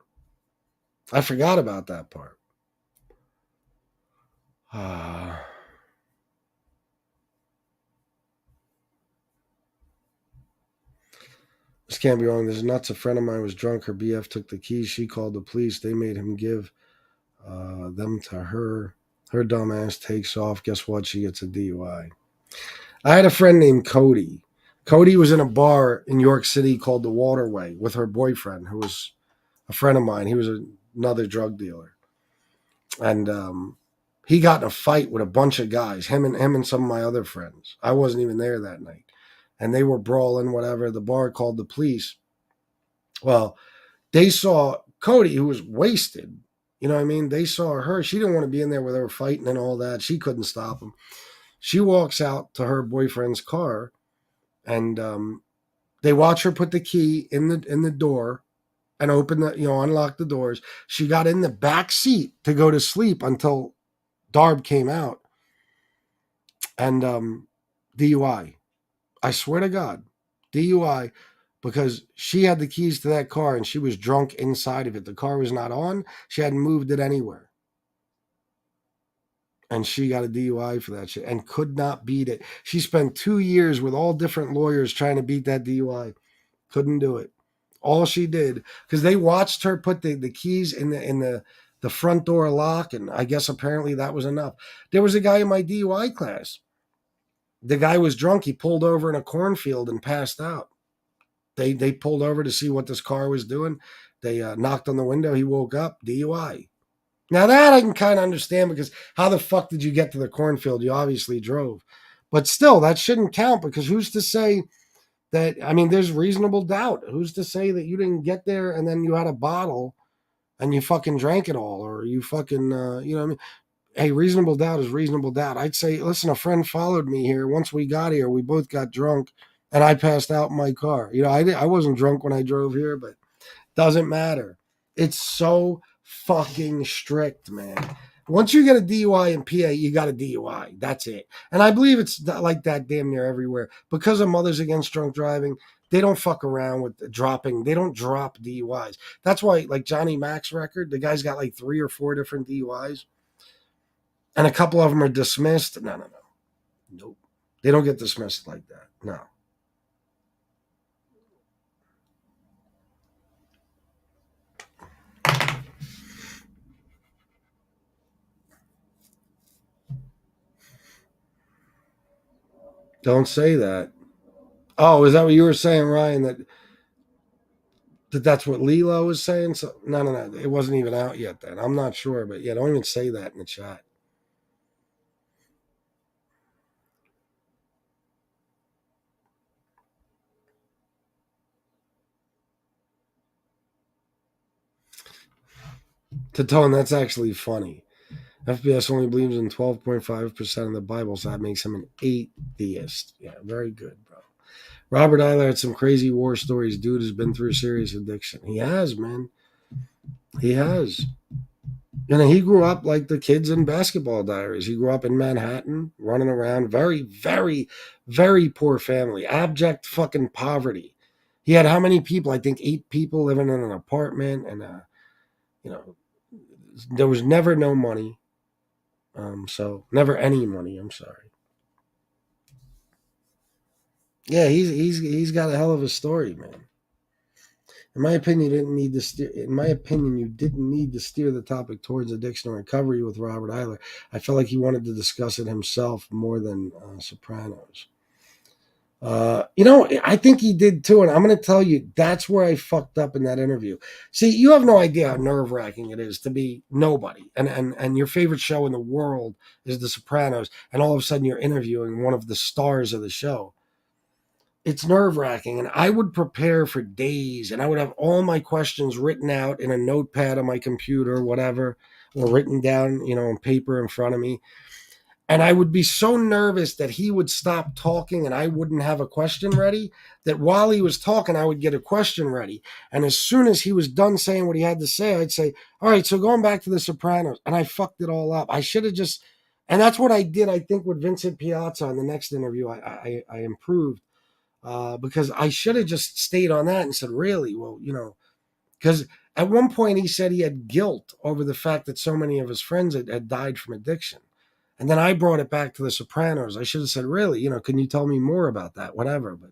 I forgot about that part. This can't be wrong. This is nuts. A friend of mine was drunk. Her BF took the keys. She called the police. They made him give them to her. Her dumb ass takes off. Guess what? She gets a DUI. I had a friend named Cody. Cody was in a bar in York City called the Waterway with her boyfriend, who was a friend of mine. He was another drug dealer. And he got in a fight with a bunch of guys, him and some of my other friends. I wasn't even there that night. And they were brawling, whatever. The bar called the police. Well, they saw Cody, who was wasted. You know what I mean? They saw her. She didn't want to be in there where they were fighting and all that. She couldn't stop him. She walks out to her boyfriend's car, and they watch her put the key in the door and open unlock the doors. She got in the back seat to go to sleep until Darb came out. And DUI. I swear to God, DUI, because she had the keys to that car and she was drunk inside of it. The car was not on. She hadn't moved it anywhere. And she got a DUI for that shit and could not beat it. She spent 2 years with all different lawyers trying to beat that DUI. Couldn't do it. All she did, because they watched her put the keys in the front door lock, and I guess apparently that was enough. There was a guy in my DUI class. The guy was drunk. He pulled over in a cornfield and passed out. They pulled over to see what this car was doing. They knocked on the window. He woke up. DUI. Now that I can kind of understand, because how the fuck did you get to the cornfield? You obviously drove. But still, that shouldn't count, because who's to say that, I mean, there's reasonable doubt. Who's to say that you didn't get there and then you had a bottle and you fucking drank it all, or you fucking, you know what I mean? Hey, reasonable doubt is reasonable doubt. I'd say, listen, a friend followed me here. Once we got here, we both got drunk and I passed out in my car. You know, I wasn't drunk when I drove here, but doesn't matter. It's so fucking strict, man. Once you get a DUI in PA, you got a DUI. That's it. And I believe it's like that damn near everywhere. Because of Mothers Against Drunk Driving, they don't fuck around with dropping. They don't drop DUIs. That's why, like Johnny Mac's record, the guy's got like 3 or 4 different DUIs. And a couple of them are dismissed. No. Nope. They don't get dismissed like that. No. Don't say that. Oh, is that what you were saying, Ryan? That That's what Lilo was saying. So no, it wasn't even out yet. Then I'm not sure, but yeah, don't even say that in the chat. To Tone, that's actually funny. FBS only believes in 12.5% of the Bible, so that makes him an atheist. Yeah, very good, bro. Robert Eiler had some crazy war stories. Dude has been through serious addiction. He has, man. He has. He grew up like the kids in Basketball Diaries. He grew up in Manhattan, running around. Very, very, very poor family. Abject fucking poverty. He had how many people? I think 8 people living in an apartment, and there was never no money. So never any money. I'm sorry. Yeah, he's got a hell of a story, man. In my opinion, you didn't need to steer the topic towards addiction and recovery with Robert Eiler. I felt like he wanted to discuss it himself more than Sopranos. I think he did too, and I'm going to tell you that's where I fucked up in that interview. See, you have no idea how nerve-wracking it is to be nobody, and your favorite show in the world is The Sopranos, and all of a sudden you're interviewing one of the stars of the show. It's nerve-wracking, and I would prepare for days, and I would have all my questions written out in a notepad on my computer, whatever, or written down, on paper in front of me. And I would be so nervous that he would stop talking and I wouldn't have a question ready, that while he was talking, I would get a question ready. And as soon as he was done saying what he had to say, I'd say, all right, so going back to The Sopranos. And I fucked it all up. I should have just, and that's what I did, I think, with Vincent Piazza in the next interview. I improved because I should have just stayed on that and said, really? Well, because at one point he said he had guilt over the fact that so many of his friends had died from addiction. And then I brought it back to The Sopranos. I should have said, really, can you tell me more about that? Whatever. But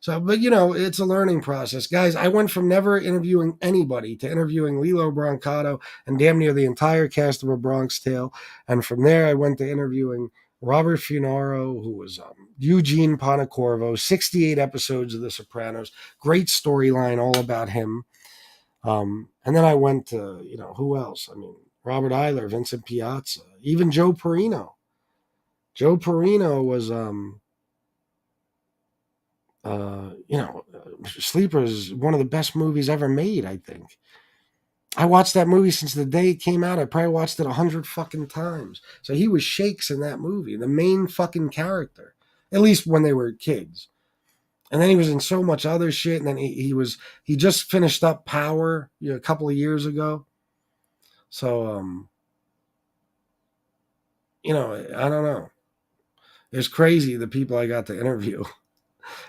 it's a learning process. Guys, I went from never interviewing anybody to interviewing Lilo Brancato and damn near the entire cast of A Bronx Tale. And from there, I went to interviewing Robert Funaro, who was Eugene Pontecorvo, 68 episodes of The Sopranos. Great storyline all about him. And then I went to, who else? Robert Eiler, Vincent Piazza, even Joe Perino. Joe Perino was, Sleeper is one of the best movies ever made, I think. I watched that movie since the day it came out. I probably watched it 100 fucking times. So he was Shakes in that movie, the main fucking character, at least when they were kids. And then he was in so much other shit. And then he just finished up Power a couple of years ago. So, I don't know. It's crazy the people I got to interview.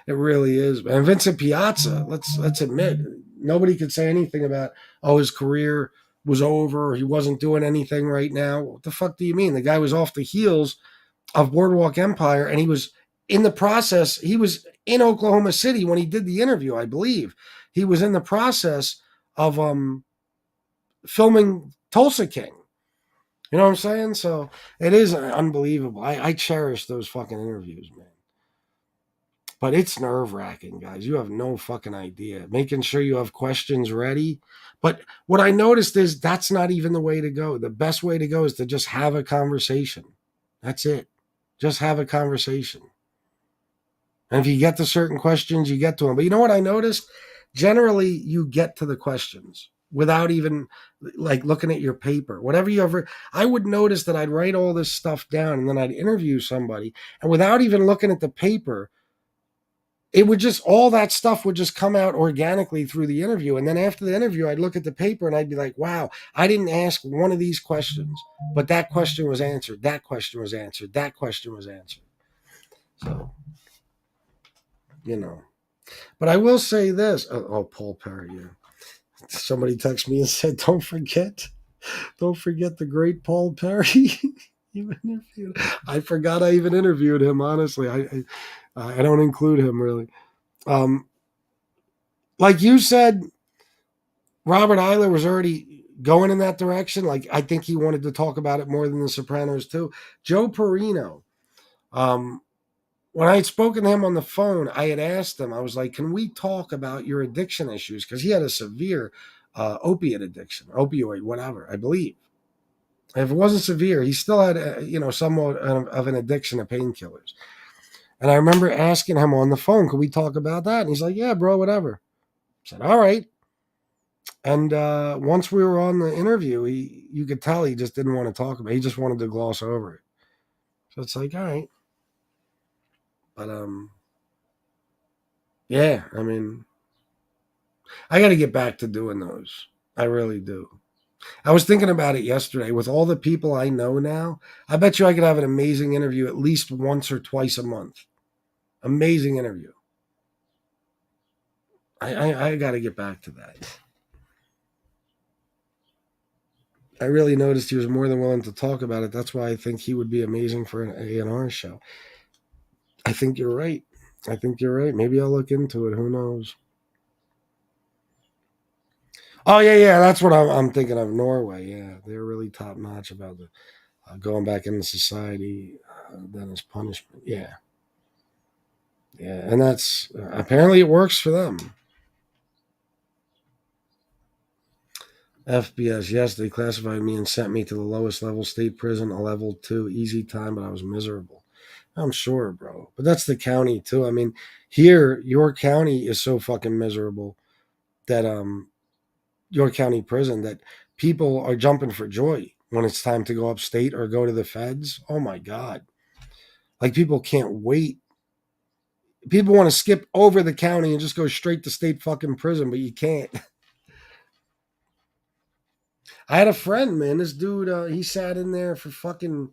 It really is. And Vincent Piazza, let's admit, nobody could say anything about, his career was over, or he wasn't doing anything right now. What the fuck do you mean? The guy was off the heels of Boardwalk Empire, and he was in the process. He was in Oklahoma City when he did the interview, I believe. He was in the process of filming Tulsa King. You know what I'm saying? So it is unbelievable. I cherish those fucking interviews, man. But it's nerve-wracking, guys. You have no fucking idea. Making sure you have questions ready. But what I noticed is that's not even the way to go. The best way to go is to just have a conversation. That's it. Just have a conversation. And if you get to certain questions, you get to them. But you know what I noticed? Generally, you get to the questions without even like looking at your paper. I would notice that I'd write all this stuff down and then I'd interview somebody. And without even looking at the paper, all that stuff would just come out organically through the interview. And then after the interview, I'd look at the paper and I'd be like, wow, I didn't ask one of these questions, but that question was answered. That question was answered. That question was answered. So, but I will say this. Oh, Paul Perry. Yeah. Somebody texted me and said, don't forget the great Paul Perry. I forgot I even interviewed him. Honestly, I don't include him really. Like you said, Robert Eiler was already going in that direction. Like I think he wanted to talk about it more than The Sopranos too. Joe Perino, when I had spoken to him on the phone, I had asked him, I was like, can we talk about your addiction issues? Because he had a severe opiate addiction, opioid, whatever, I believe. If it wasn't severe, he still had, somewhat of an addiction to painkillers. And I remember asking him on the phone, could we talk about that? And he's like, yeah, bro, whatever. I said, all right. And once we were on the interview, you could tell he just didn't want to talk about it. He just wanted to gloss over it. So it's like, all right. But, yeah, I mean, I got to get back to doing those. I really do. I was thinking about it yesterday. With all the people I know now, I bet you I could have an amazing interview at least once or twice a month. Amazing interview. I got to get back to that. I really noticed he was more than willing to talk about it. That's why I think he would be amazing for an A&R show. I think you're right. Maybe I'll look into it. Who knows? Oh, yeah. That's what I'm thinking of. Norway. Yeah, they're really top notch about the going back into society then as punishment. Yeah. And that's apparently it works for them. FBS, yes, they classified me and sent me to the lowest level state prison, a level 2, easy time, but I was miserable. I'm sure, bro. But that's the county too. I mean, here, York County is so fucking miserable that York County prison that people are jumping for joy when it's time to go upstate or go to the feds. Oh my God. Like people can't wait. People want to skip over the county and just go straight to state fucking prison, but you can't. I had a friend, man. This dude, he sat in there for fucking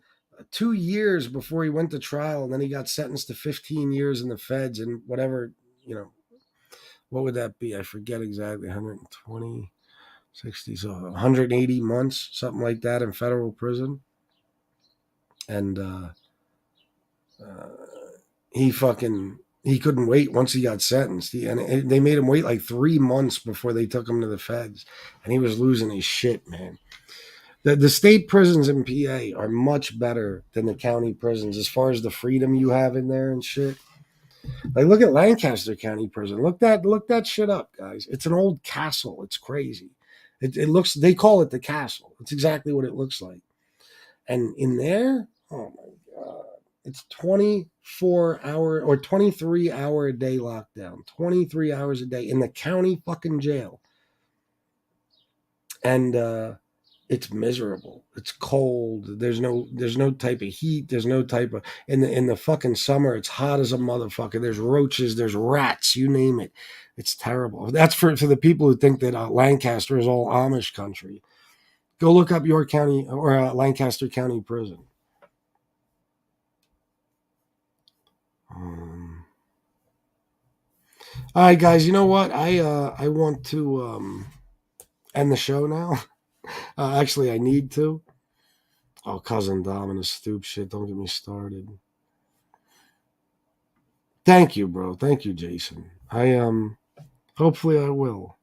2 years before he went to trial, and then he got sentenced to 15 years in the feds and whatever, what would that be? I forget exactly. 120, 60, so 180 months, something like that in federal prison. And he couldn't wait once he got sentenced. They made him wait like 3 months before they took him to the feds, and he was losing his shit, man. The state prisons in PA are much better than the county prisons as far as the freedom you have in there and shit. Like look at Lancaster County Prison. Look that shit up, guys. It's an old castle. It's crazy. It looks. They call it the castle. It's exactly what it looks like. And in there, oh my God, it's 24-hour or 23-hour a day lockdown. 23 hours a day in the county fucking jail. And it's miserable. It's cold. There's no type of heat. There's no type of in the fucking summer. It's hot as a motherfucker. There's roaches. There's rats. You name it. It's terrible. That's for the people who think that Lancaster is all Amish country. Go look up York County or Lancaster County Prison. All right, guys. You know what? I want to end the show now. Actually, I need to. Oh, Cousin Dom and his stoop shit. Don't get me started. Thank you, bro. Thank you, Jason. Hopefully I will.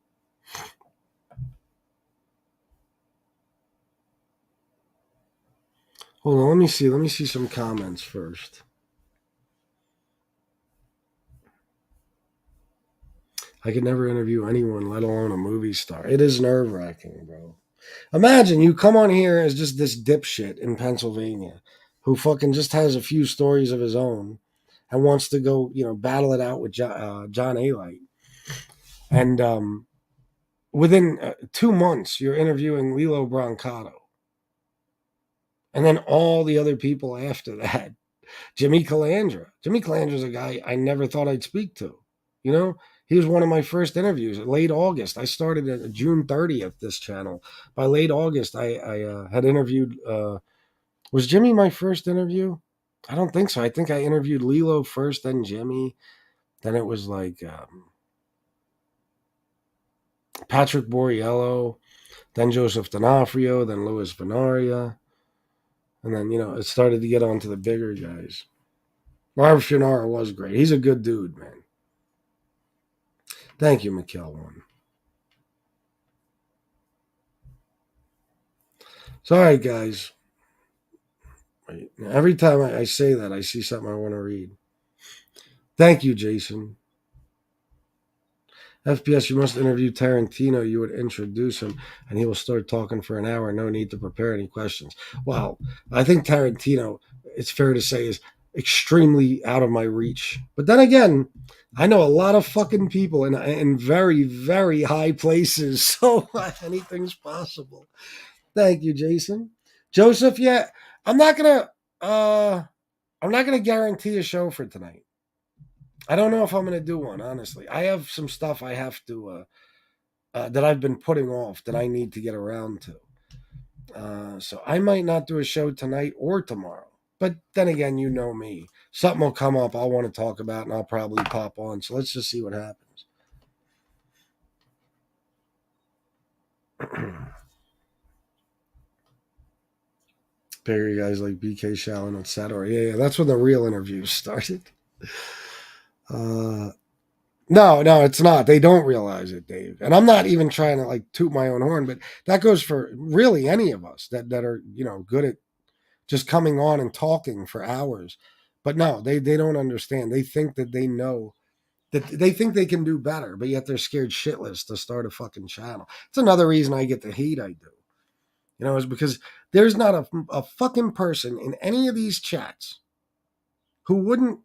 Hold on, let me see some comments first. I could never interview anyone, let alone a movie star. It is nerve-wracking, bro. Imagine you come on here as just this dipshit in Pennsylvania who fucking just has a few stories of his own and wants to go, battle it out with John Alite. And within 2 months, you're interviewing Lilo Brancato. And then all the other people after that. Jimmy Calandra. Jimmy Calandra's a guy I never thought I'd speak to. He was one of my first interviews in late August. I started at June 30th, this channel. By late August, I had interviewed... was Jimmy my first interview? I don't think so. I think I interviewed Lilo first, then Jimmy. Then it was like Patrick Borriello, then Joseph D'Onofrio, then Louis Venaria. And then, it started to get on to the bigger guys. Robert Funaro was great. He's a good dude, man. Thank you, McKell1. So, all right, guys. Every time I say that, I see something I want to read. Thank you, Jason. FPS, you must interview Tarantino. You would introduce him, and he will start talking for an hour. No need to prepare any questions. Well, I think Tarantino, it's fair to say, is extremely out of my reach. But then again, I know a lot of fucking people in very, very high places, so anything's possible. Thank you, Jason. Joseph, yeah, I'm not gonna I'm not gonna guarantee a show for tonight. I don't know if I'm gonna do one, honestly. I have some stuff I have to that I've been putting off that I need to get around to. So I might not do a show tonight or tomorrow. But then again, you know me. Something will come up I'll want to talk about and I'll probably pop on. So let's just see what happens. Bigger guys like BK Shallon, etc. Yeah, that's when the real interviews started. No, it's not. They don't realize it, Dave. And I'm not even trying to like toot my own horn, but that goes for really any of us that are, good at just coming on and talking for hours. But no, they don't understand. They think that they know that they think they can do better, but yet they're scared shitless to start a fucking channel. It's another reason I get the hate I do. Is because there's not a fucking person in any of these chats who wouldn't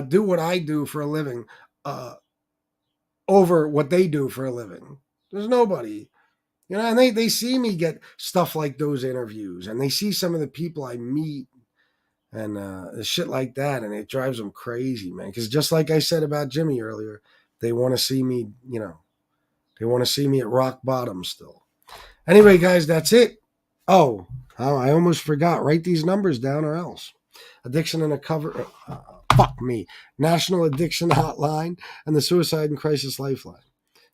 do what I do for a living over what they do for a living. There's nobody. And they see me get stuff like those interviews, and they see some of the people I meet and shit like that, and it drives them crazy, man. Because just like I said about Jimmy earlier, they want to see me, they want to see me at rock bottom still. Anyway, guys, that's it. Oh, I almost forgot. Write these numbers down or else. Addiction in a cover. Fuck me. National Addiction Hotline and the Suicide and Crisis Lifeline.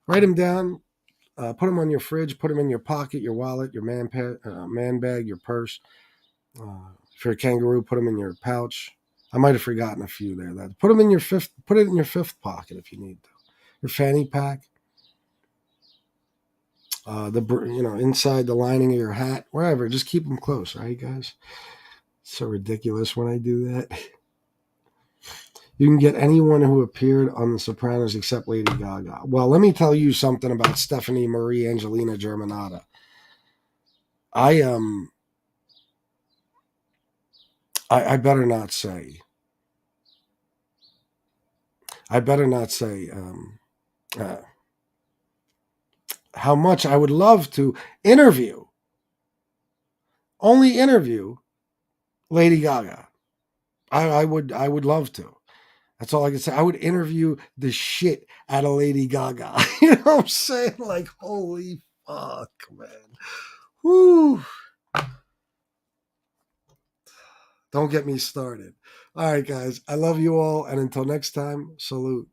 Write them down. Put them on your fridge. Put them in your pocket, your wallet, your man bag, your purse. If you're a kangaroo, put them in your pouch. I might have forgotten a few there. Put them in your fifth. Put it in your fifth pocket if you need to. Your fanny pack. Inside the lining of your hat, wherever. Just keep them close, right, guys? It's so ridiculous when I do that. You can get anyone who appeared on The Sopranos except Lady Gaga. Well, let me tell you something about Stephanie Marie Angelina Germanotta. I better not say. How much I would love to only interview Lady Gaga. I would love to. That's all I can say. I would interview the shit out of Lady Gaga. You know what I'm saying? Like, holy fuck, man. Whew. Don't get me started. All right, guys. I love you all. And until next time, salute.